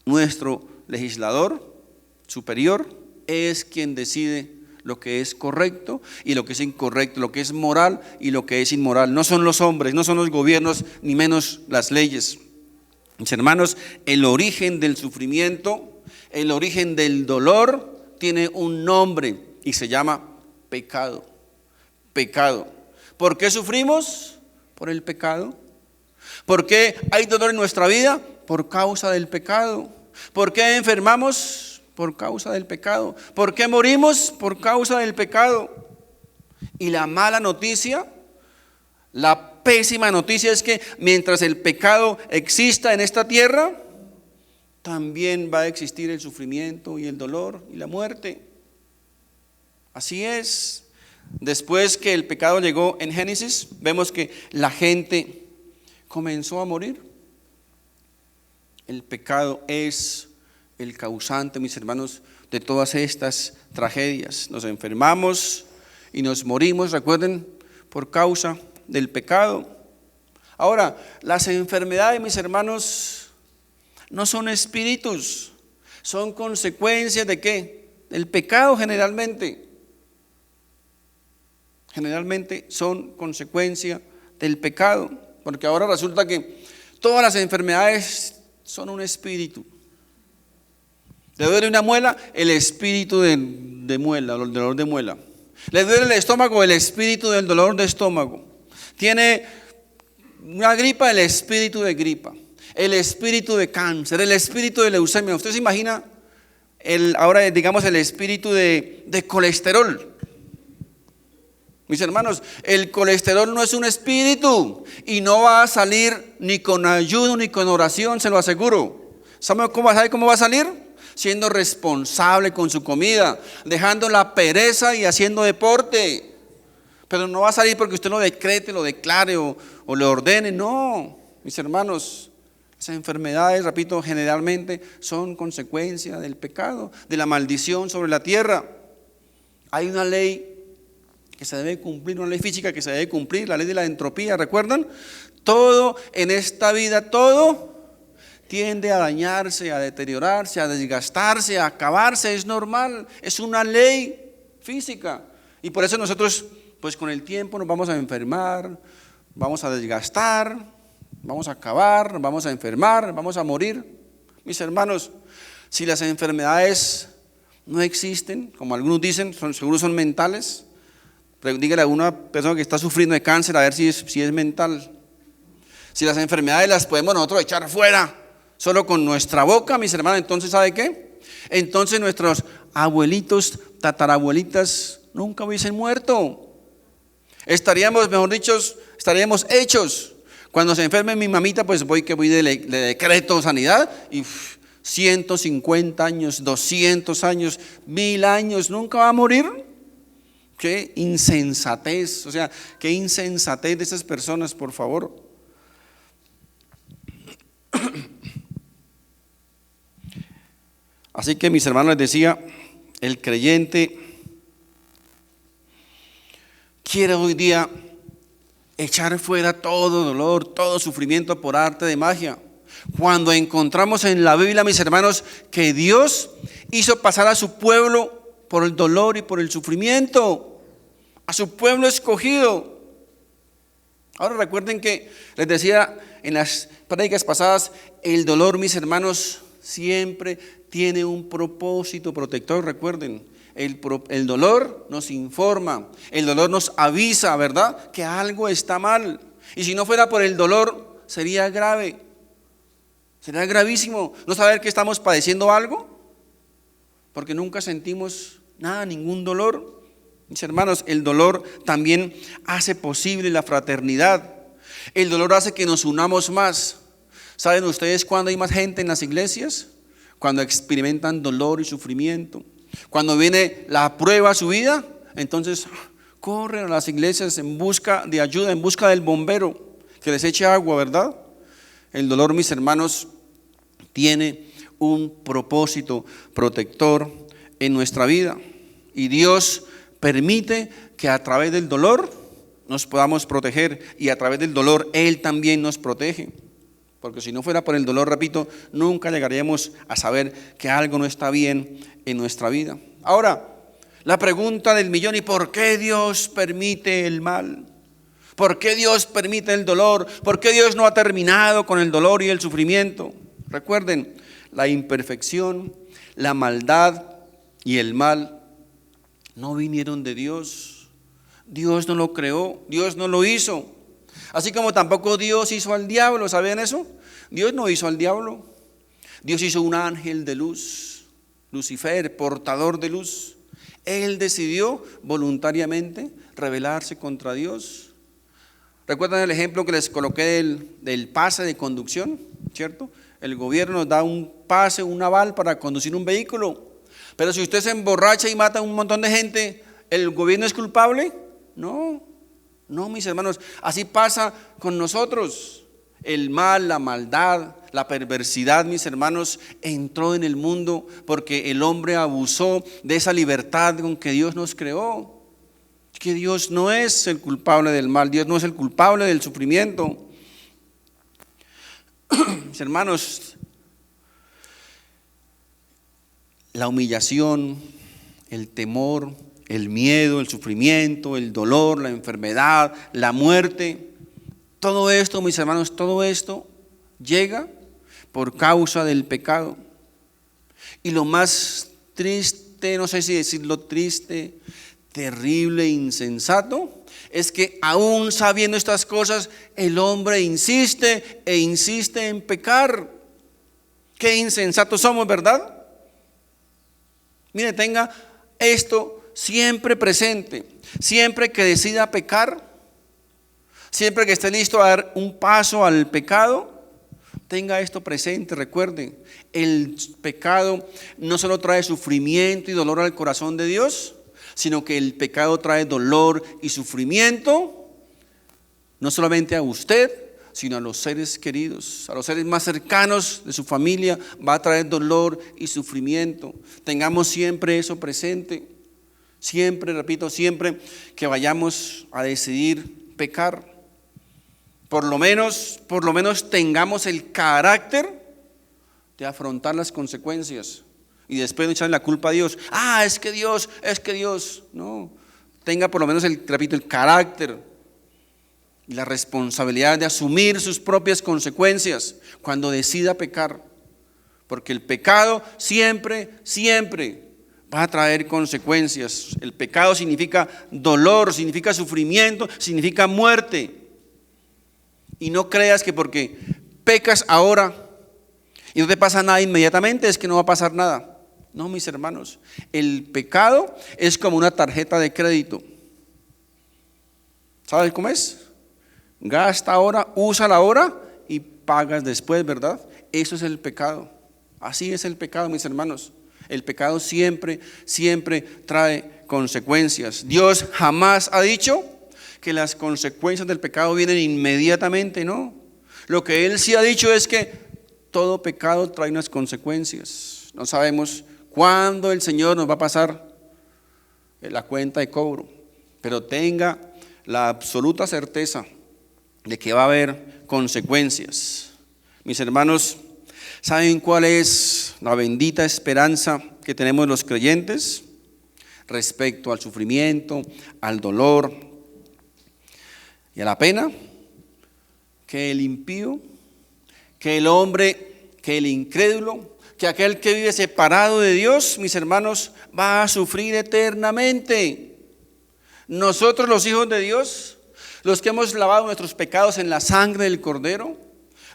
Nuestro legislador superior es quien decide lo que es correcto y lo que es incorrecto, lo que es moral y lo que es inmoral. No son los hombres, no son los gobiernos, ni menos las leyes. Mis hermanos, el origen del sufrimiento, el origen del dolor tiene un nombre y se llama pecado. Pecado. ¿Por qué sufrimos? Por el pecado. ¿Por qué hay dolor en nuestra vida? Por causa del pecado. ¿Por qué enfermamos? Por causa del pecado. ¿Por qué morimos? Por causa del pecado. Y la mala noticia, la pésima noticia es que mientras el pecado exista en esta tierra, también va a existir el sufrimiento y el dolor y la muerte. Así es. Después que el pecado llegó en Génesis, vemos que la gente comenzó a morir. El pecado es el causante, mis hermanos, de todas estas tragedias. Nos enfermamos y nos morimos, recuerden, por causa del pecado. Ahora, las enfermedades, mis hermanos, no son espíritus, Son consecuencias ¿de qué? Del pecado generalmente. Generalmente son consecuencia del pecado. Porque ahora resulta que todas las enfermedades son un espíritu. Le duele una muela, el espíritu de muela, el dolor de muela. Le duele el estómago, el espíritu del dolor de estómago. Tiene una gripa, el espíritu de gripa. El espíritu de cáncer, el espíritu de leucemia. ¿Usted se imagina ahora digamos el espíritu de colesterol? Mis hermanos, el colesterol no es un espíritu y no va a salir ni con ayuno ni con oración, se lo aseguro. ¿Sabe cómo va a salir? Siendo responsable con su comida, dejando la pereza y haciendo deporte. Pero no va a salir porque usted lo decrete, lo declare o lo ordene. No, mis hermanos, esas enfermedades, repito, generalmente son consecuencia del pecado, de la maldición sobre la tierra. Hay una ley que se debe cumplir, una ley física que se debe cumplir, la ley de la entropía, ¿recuerdan? Todo en esta vida, todo tiende a dañarse, a deteriorarse, a desgastarse, a acabarse, es normal, es una ley física. Y por eso nosotros, pues con el tiempo nos vamos a enfermar, vamos a desgastar, vamos a acabar, vamos a enfermar, vamos a morir. Mis hermanos, si las enfermedades no existen, como algunos dicen, seguro son mentales. Dígale a una persona que está sufriendo de cáncer a ver si es mental. Si las enfermedades las podemos nosotros echar fuera solo con nuestra boca, mis hermanos, entonces ¿sabe qué? Entonces nuestros abuelitos, tatarabuelitas nunca hubiesen muerto. Estaríamos, mejor dicho, estaríamos hechos. Cuando se enferme mi mamita, pues voy de decreto sanidad y 150 años, 200 años, 1000 años, nunca va a morir. Qué insensatez, o sea, qué insensatez de esas personas, por favor. Así que mis hermanos, les decía, el creyente quiere hoy día echar fuera todo dolor, todo sufrimiento por arte de magia. Cuando encontramos en la Biblia, mis hermanos, que Dios hizo pasar a su pueblo por el dolor y por el sufrimiento, a su pueblo escogido. Ahora recuerden que les decía en las prédicas pasadas, el dolor, mis hermanos, siempre tiene un propósito protector. Recuerden, el dolor nos informa, el dolor nos avisa, ¿verdad?, que algo está mal. Y si no fuera por el dolor, sería grave, sería gravísimo no saber que estamos padeciendo algo, porque nunca sentimos nada, ningún dolor. Mis hermanos, el dolor también hace posible la fraternidad. El dolor hace que nos unamos más. ¿Saben ustedes cuándo hay más gente en las iglesias? Cuando experimentan dolor y sufrimiento. Cuando viene la prueba a su vida, entonces corren a las iglesias en busca de ayuda, en busca del bombero que les eche agua, ¿verdad? El dolor, mis hermanos, tiene un propósito protector en nuestra vida. Y Dios permite que a través del dolor nos podamos proteger, y a través del dolor Él también nos protege. Porque si no fuera por el dolor, repito, nunca llegaríamos a saber que algo no está bien en nuestra vida. Ahora, la pregunta del millón: ¿y por qué Dios permite el mal? ¿Por qué Dios permite el dolor? ¿Por qué Dios no ha terminado con el dolor y el sufrimiento? Recuerden, la imperfección, la maldad y el mal no vinieron de Dios. Dios no lo creó, Dios no lo hizo. Así como tampoco Dios hizo al diablo, ¿sabían eso? Dios no hizo al diablo. Dios hizo un ángel de luz, Lucifer, portador de luz. Él decidió voluntariamente rebelarse contra Dios. ¿Recuerdan el ejemplo que les coloqué del pase de conducción? ¿Cierto? El gobierno nos da un pase, un aval para conducir un vehículo. Pero si usted se emborracha y mata a un montón de gente, ¿el gobierno es culpable? No, mis hermanos, así pasa con nosotros. El mal, la maldad, la perversidad, mis hermanos, entró en el mundo porque el hombre abusó de esa libertad con que Dios nos creó. Que Dios no es el culpable del mal, Dios no es el culpable del sufrimiento. Mis hermanos, la humillación, el temor, el miedo, el sufrimiento, el dolor, la enfermedad, la muerte, todo esto, mis hermanos, todo esto llega por causa del pecado. Y lo más triste, no sé si decirlo triste, terrible, insensato, es que aún sabiendo estas cosas, el hombre insiste e insiste en pecar. Qué insensatos somos, ¿verdad? Mire, tenga esto siempre presente. Siempre que decida pecar, siempre que esté listo a dar un paso al pecado, tenga esto presente. Recuerde, el pecado no solo trae sufrimiento y dolor al corazón de Dios, sino que el pecado trae dolor y sufrimiento no solamente a usted, sino a los seres queridos, a los seres más cercanos de su familia. Va a traer dolor y sufrimiento. Tengamos siempre eso presente. Siempre, repito, siempre que vayamos a decidir pecar, por lo menos tengamos el carácter de afrontar las consecuencias y después no echarle la culpa a Dios. Es que Dios. No, tenga por lo menos el carácter y la responsabilidad de asumir sus propias consecuencias cuando decida pecar, porque el pecado siempre va a traer consecuencias. El pecado significa dolor, significa sufrimiento, significa muerte. Y no creas que porque pecas ahora y no te pasa nada inmediatamente es que no va a pasar nada. No, mis hermanos, el pecado es como una tarjeta de crédito. ¿Sabes cómo es? Gasta ahora, úsala ahora y pagas después, ¿verdad? Eso es el pecado. Así es el pecado, mis hermanos. El pecado siempre trae consecuencias. Dios jamás ha dicho que las consecuencias del pecado vienen inmediatamente, no. Lo que Él sí ha dicho es que todo pecado trae unas consecuencias. No sabemos cuándo el Señor nos va a pasar la cuenta de cobro, pero tenga la absoluta certeza de que va a haber consecuencias. Mis hermanos, ¿saben cuál es la bendita esperanza que tenemos los creyentes respecto al sufrimiento, al dolor y a la pena? Que el impío, que el hombre, que el incrédulo, que aquel que vive separado de Dios, mis hermanos, va a sufrir eternamente. Nosotros, los hijos de Dios, los que hemos lavado nuestros pecados en la sangre del Cordero,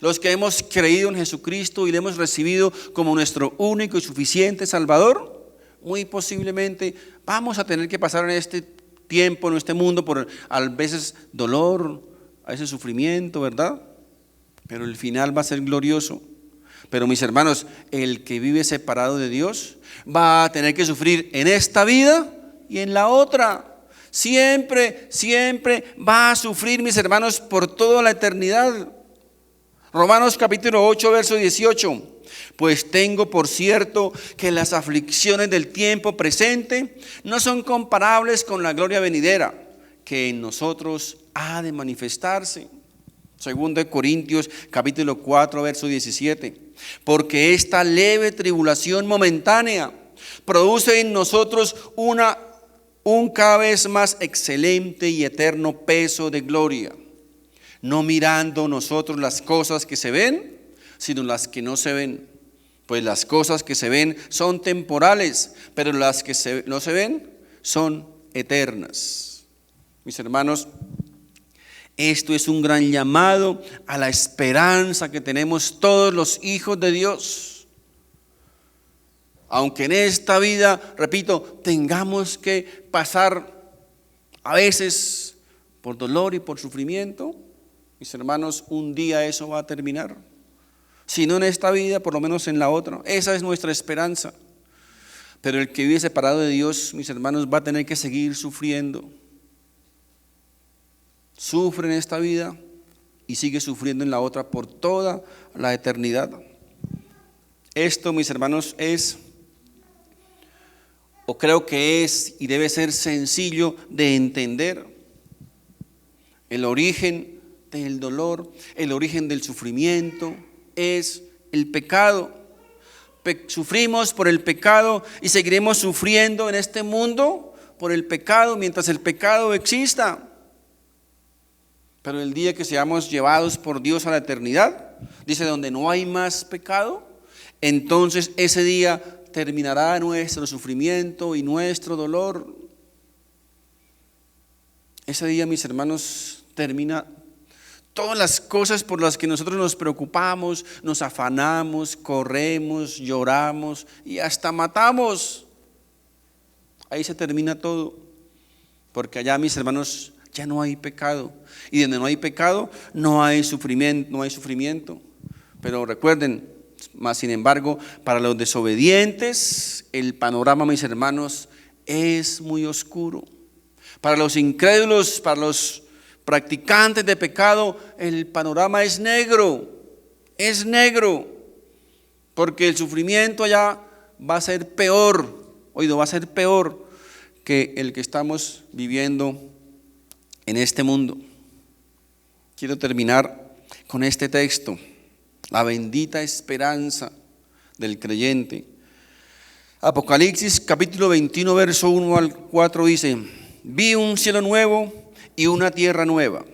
los que hemos creído en Jesucristo y le hemos recibido como nuestro único y suficiente Salvador, muy posiblemente vamos a tener que pasar en este tiempo, en este mundo, por a veces dolor, a veces sufrimiento, ¿verdad? Pero el final va a ser glorioso. Pero mis hermanos, el que vive separado de Dios va a tener que sufrir en esta vida y en la otra. Siempre va a sufrir, mis hermanos, por toda la eternidad. Romanos capítulo 8, verso 18. Pues tengo por cierto que las aflicciones del tiempo presente no son comparables con la gloria venidera, que en nosotros ha de manifestarse. Segundo de Corintios capítulo 4, verso 17. Porque esta leve tribulación momentánea produce en nosotros un cada vez más excelente y eterno peso de gloria, no mirando nosotros las cosas que se ven, sino las que no se ven. Pues las cosas que se ven son temporales, pero las que no se ven son eternas. Mis hermanos, esto es un gran llamado a la esperanza que tenemos todos los hijos de Dios. Aunque en esta vida, repito, tengamos que pasar a veces por dolor y por sufrimiento, mis hermanos, un día eso va a terminar. Si no en esta vida, por lo menos en la otra. Esa es nuestra esperanza. Pero el que vive separado de Dios, mis hermanos, va a tener que seguir sufriendo. Sufre en esta vida y sigue sufriendo en la otra por toda la eternidad. Esto, mis hermanos, creo que es y debe ser sencillo de entender. El origen del dolor, el origen del sufrimiento es el pecado. Sufrimos por el pecado y seguiremos sufriendo en este mundo por el pecado mientras el pecado exista. Pero el día que seamos llevados por Dios a la eternidad, dice, donde no hay más pecado, entonces ese día terminará nuestro sufrimiento y nuestro dolor. Ese día, mis hermanos, termina todas las cosas por las que nosotros nos preocupamos, nos afanamos, corremos, lloramos y hasta matamos. Ahí se termina todo, porque allá, mis hermanos, ya no hay pecado. Y donde no hay pecado, no hay sufrimiento. Pero recuerden, más sin embargo, para los desobedientes, el panorama, mis hermanos, es muy oscuro. Para los incrédulos, para los practicantes de pecado, el panorama es negro, porque el sufrimiento allá va a ser peor, va a ser peor que el que estamos viviendo en este mundo. Quiero terminar con este texto, la bendita esperanza del creyente. Apocalipsis capítulo 21, verso 1 al 4 dice: vi un cielo nuevo y una tierra nueva,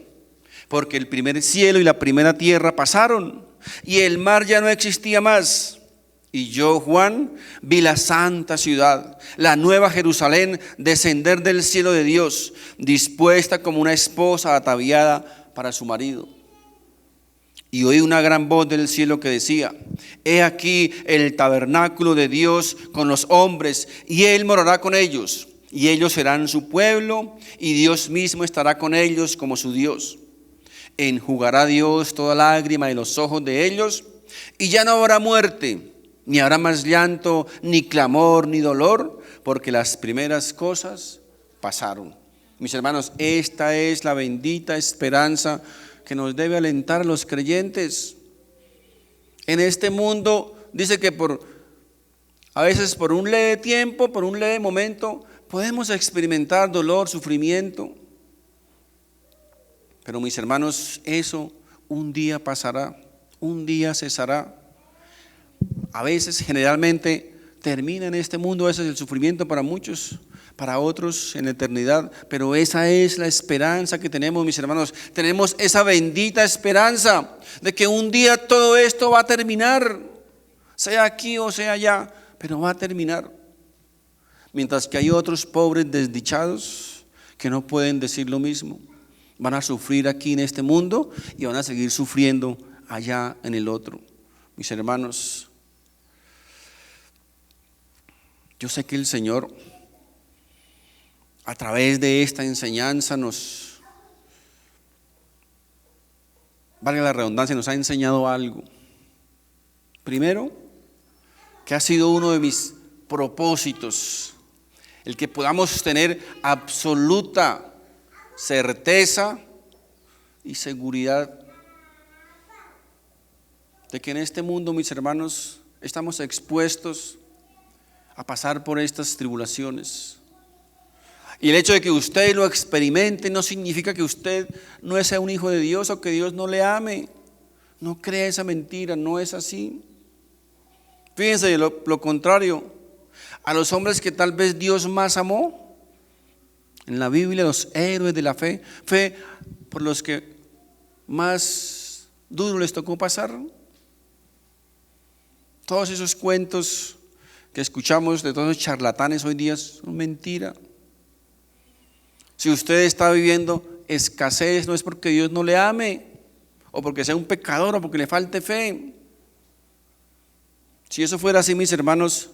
porque el primer cielo y la primera tierra pasaron, y el mar ya no existía más. Y yo, Juan, vi la santa ciudad, la nueva Jerusalén, descender del cielo de Dios, dispuesta como una esposa ataviada para su marido. Y oí una gran voz del cielo que decía: he aquí el tabernáculo de Dios con los hombres, y Él morará con ellos, y ellos serán su pueblo, y Dios mismo estará con ellos como su Dios. Enjugará Dios toda lágrima de los ojos de ellos, y ya no habrá muerte, ni habrá más llanto, ni clamor, ni dolor, porque las primeras cosas pasaron. Mis hermanos, esta es la bendita esperanza que nos debe alentar a los creyentes. En este mundo dice que a veces por un leve tiempo, por un leve momento, podemos experimentar dolor, sufrimiento. Pero mis hermanos, eso un día pasará, un día cesará. A veces, generalmente, termina en este mundo, ese es el sufrimiento para muchos, para otros en la eternidad, pero esa es la esperanza que tenemos, mis hermanos. Tenemos esa bendita esperanza de que un día todo esto va a terminar, sea aquí o sea allá, pero va a terminar. Mientras que hay otros pobres desdichados que no pueden decir lo mismo, van a sufrir aquí en este mundo y van a seguir sufriendo allá en el otro. Mis hermanos, yo sé que el Señor, a través de esta enseñanza valga la redundancia, nos ha enseñado algo. Primero, que ha sido uno de mis propósitos, el que podamos tener absoluta certeza y seguridad de que en este mundo, mis hermanos, estamos expuestos a pasar por estas tribulaciones. Y el hecho de que usted lo experimente no significa que usted no sea un hijo de Dios o que Dios no le ame. No crea esa mentira, no es así. Fíjense, lo contrario, a los hombres que tal vez Dios más amó, en la Biblia, los héroes de la fe por los que más duro les tocó pasar. Todos esos cuentos que escuchamos de todos los charlatanes hoy día son mentira. Si usted está viviendo escasez, no es porque Dios no le ame, o porque sea un pecador, o porque le falte fe. Si eso fuera así, mis hermanos,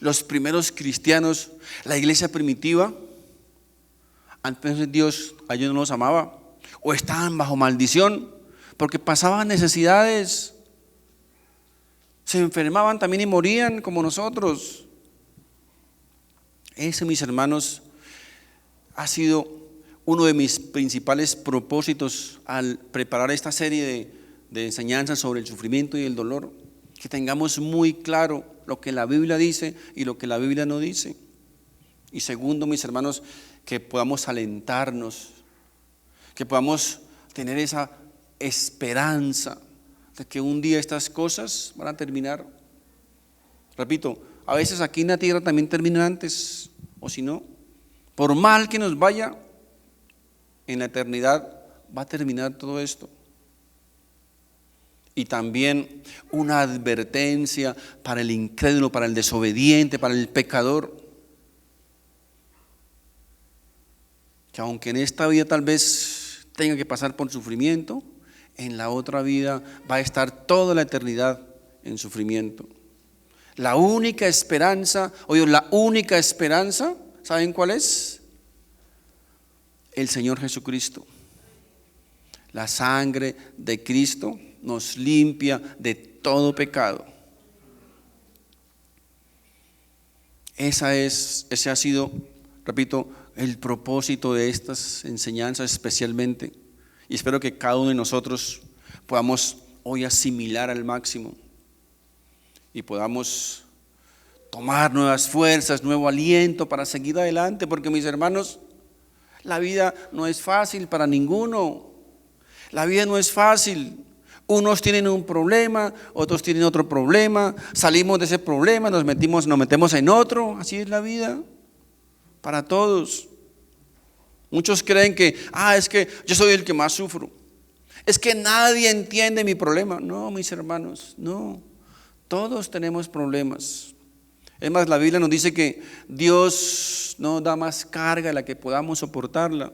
los primeros cristianos, la iglesia primitiva, antes Dios a ellos no los amaba, o estaban bajo maldición, porque pasaban necesidades, se enfermaban también y morían como nosotros. Ese, mis hermanos, ha sido uno de mis principales propósitos al preparar esta serie de enseñanzas sobre el sufrimiento y el dolor, que tengamos muy claro lo que la Biblia dice y lo que la Biblia no dice. Y segundo, mis hermanos, que podamos alentarnos, que podamos tener esa esperanza de que un día estas cosas van a terminar. repito, a veces aquí en la tierra también termina antes, o si no, por mal que nos vaya, en la eternidad va a terminar todo esto. Y también una advertencia para el incrédulo, para el desobediente, para el pecador, que aunque en esta vida tal vez tenga que pasar por sufrimiento, en la otra vida va a estar toda la eternidad en sufrimiento. La única esperanza, ¿saben cuál es? El Señor Jesucristo. La sangre de Cristo nos limpia de todo pecado. Ese ha sido, repito, el propósito de estas enseñanzas especialmente. Y espero que cada uno de nosotros podamos hoy asimilar al máximo y podamos tomar nuevas fuerzas, nuevo aliento para seguir adelante, porque mis hermanos, la vida no es fácil para ninguno. La vida no es fácil. Unos tienen un problema, otros tienen otro problema, salimos de ese problema, nos metemos en otro. Así es la vida para todos. Muchos creen que, es que yo soy el que más sufro. Es que nadie entiende mi problema. No, mis hermanos, no. Todos tenemos problemas. Es más, la Biblia nos dice que Dios no da más carga de la que podamos soportarla.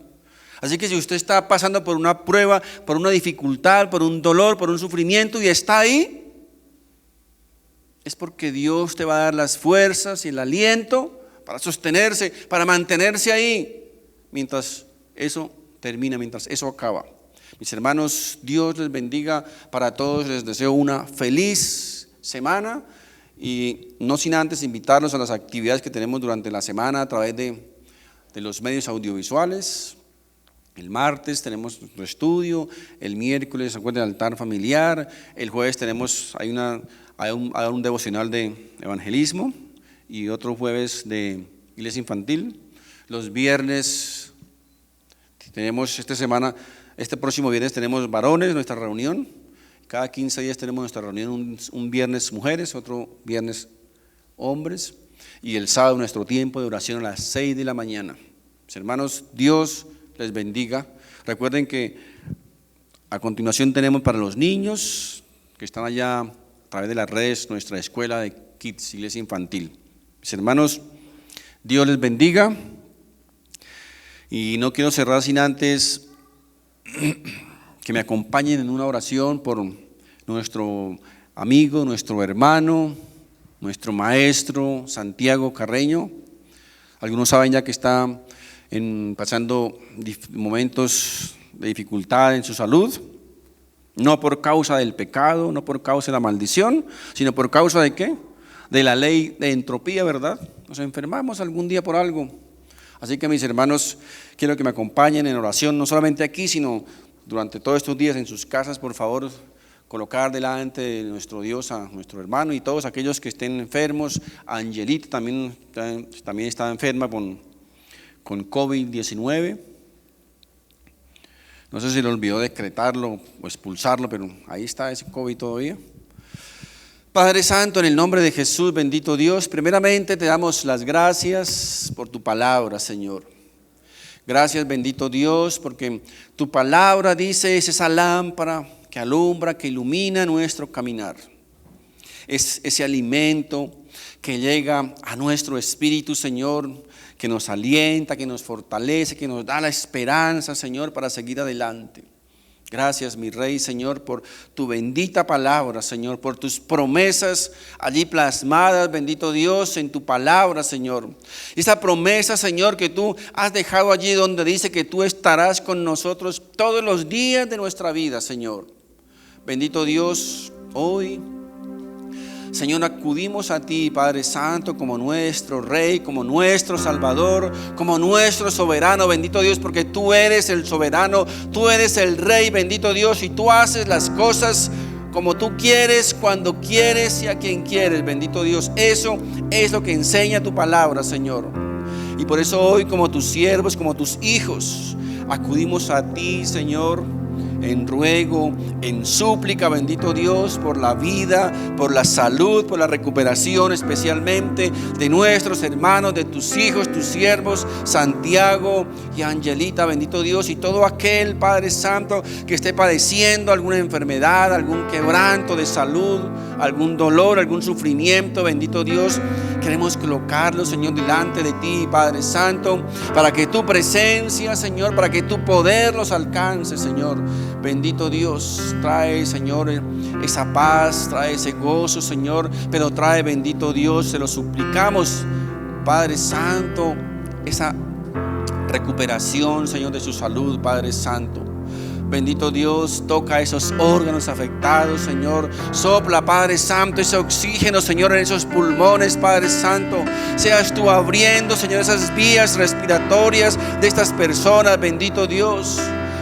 Así que si usted está pasando por una prueba, por una dificultad, por un dolor, por un sufrimiento y está ahí, es porque Dios te va a dar las fuerzas y el aliento para sostenerse, para mantenerse ahí, mientras eso termina, mientras eso acaba. Mis hermanos, Dios les bendiga para todos, les deseo una feliz semana y no sin antes invitarlos a las actividades que tenemos durante la semana a través de los medios audiovisuales. El martes tenemos nuestro estudio, el miércoles se encuentra el altar familiar, el jueves hay un devocional de evangelismo y otro jueves de iglesia infantil. Los viernes tenemos este próximo viernes tenemos varones, nuestra reunión. Cada 15 días tenemos nuestra reunión, un viernes mujeres, otro viernes hombres, y el sábado nuestro tiempo de oración a las 6 de la mañana. Mis hermanos, Dios les bendiga. Recuerden que a continuación tenemos para los niños que están allá a través de las redes nuestra escuela de Kids, iglesia infantil. Mis hermanos, Dios les bendiga y no quiero cerrar sin antes que me acompañen en una oración por nuestro amigo, nuestro hermano, nuestro maestro Santiago Carreño. Algunos saben ya que está pasando momentos de dificultad en su salud, no por causa del pecado, no por causa de la maldición, sino por causa de ¿qué? De la ley de entropía, ¿verdad? Nos enfermamos algún día por algo. Así que mis hermanos, quiero que me acompañen en oración, no solamente aquí, sino durante todos estos días en sus casas, por favor, colocar delante de nuestro Dios a nuestro hermano y todos aquellos que estén enfermos. Angelita también está enferma con COVID-19. No sé si le olvidó decretarlo o expulsarlo, pero ahí está ese COVID todavía. Padre Santo, en el nombre de Jesús, bendito Dios, primeramente te damos las gracias por tu palabra, Señor. Gracias, bendito Dios, porque tu palabra dice es esa lámpara que alumbra, que ilumina nuestro caminar. Es ese alimento que llega a nuestro espíritu, Señor, que nos alienta, que nos fortalece, que nos da la esperanza, Señor, para seguir adelante. Gracias, mi Rey, Señor, por tu bendita palabra, Señor, por tus promesas allí plasmadas, bendito Dios, en tu palabra, Señor. Esa promesa, Señor, que tú has dejado allí donde dice que tú estarás con nosotros todos los días de nuestra vida, Señor. Bendito Dios, hoy, Señor, acudimos a ti, Padre Santo, como nuestro Rey, como nuestro Salvador, como nuestro soberano, bendito Dios, porque tú eres el soberano, tú eres el Rey, bendito Dios, y tú haces las cosas como tú quieres, cuando quieres y a quien quieres, bendito Dios. Eso es lo que enseña tu palabra, Señor. Y por eso hoy, como tus siervos, como tus hijos, acudimos a ti, Señor, en ruego, en súplica, bendito Dios, por la vida, por la salud, por la recuperación, especialmente de nuestros hermanos, de tus hijos, tus siervos, Santiago y Angelita, bendito Dios, y todo aquel, Padre Santo, que esté padeciendo alguna enfermedad, algún quebranto de salud, algún dolor, algún sufrimiento, bendito Dios, queremos colocarlo, Señor, delante de ti, Padre Santo, para que tu presencia, Señor, para que tu poder los alcance, Señor. Bendito Dios, trae, Señor, esa paz, trae ese gozo, Señor, pero trae, bendito Dios, se lo suplicamos, Padre Santo, esa recuperación, Señor, de su salud, Padre Santo. Bendito Dios, toca esos órganos afectados, Señor. Sopla, Padre Santo, ese oxígeno, Señor, en esos pulmones, Padre Santo. Seas tú abriendo, Señor, esas vías respiratorias de estas personas, bendito Dios.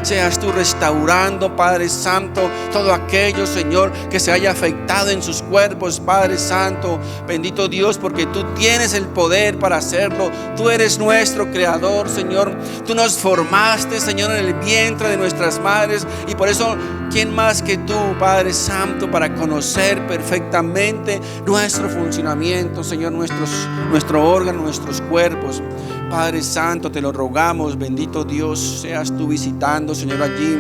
Seas tú restaurando, Padre Santo, todo aquello, Señor, que se haya afectado en sus cuerpos, Padre Santo. Bendito Dios, porque tú tienes el poder para hacerlo. Tú eres nuestro creador, Señor. Tú nos formaste, Señor, en el vientre de nuestras madres. Y por eso, ¿quién más que tú, Padre Santo, para conocer perfectamente nuestro funcionamiento, Señor, nuestro órgano, nuestros cuerpos? Padre Santo, te lo rogamos, bendito Dios, seas tú visitando, Señor, allí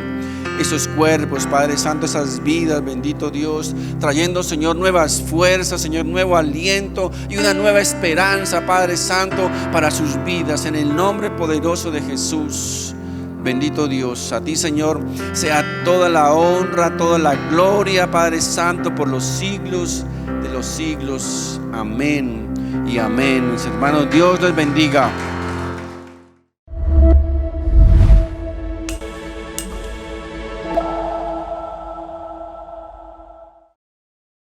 esos cuerpos, Padre Santo, esas vidas, bendito Dios, trayendo, Señor, nuevas fuerzas, Señor, nuevo aliento y una nueva esperanza, Padre Santo, para sus vidas, en el nombre poderoso de Jesús. Bendito Dios, a ti, Señor, sea toda la honra, toda la gloria, Padre Santo, por los siglos de los siglos. Amén y amén. Mis hermanos, Dios les bendiga.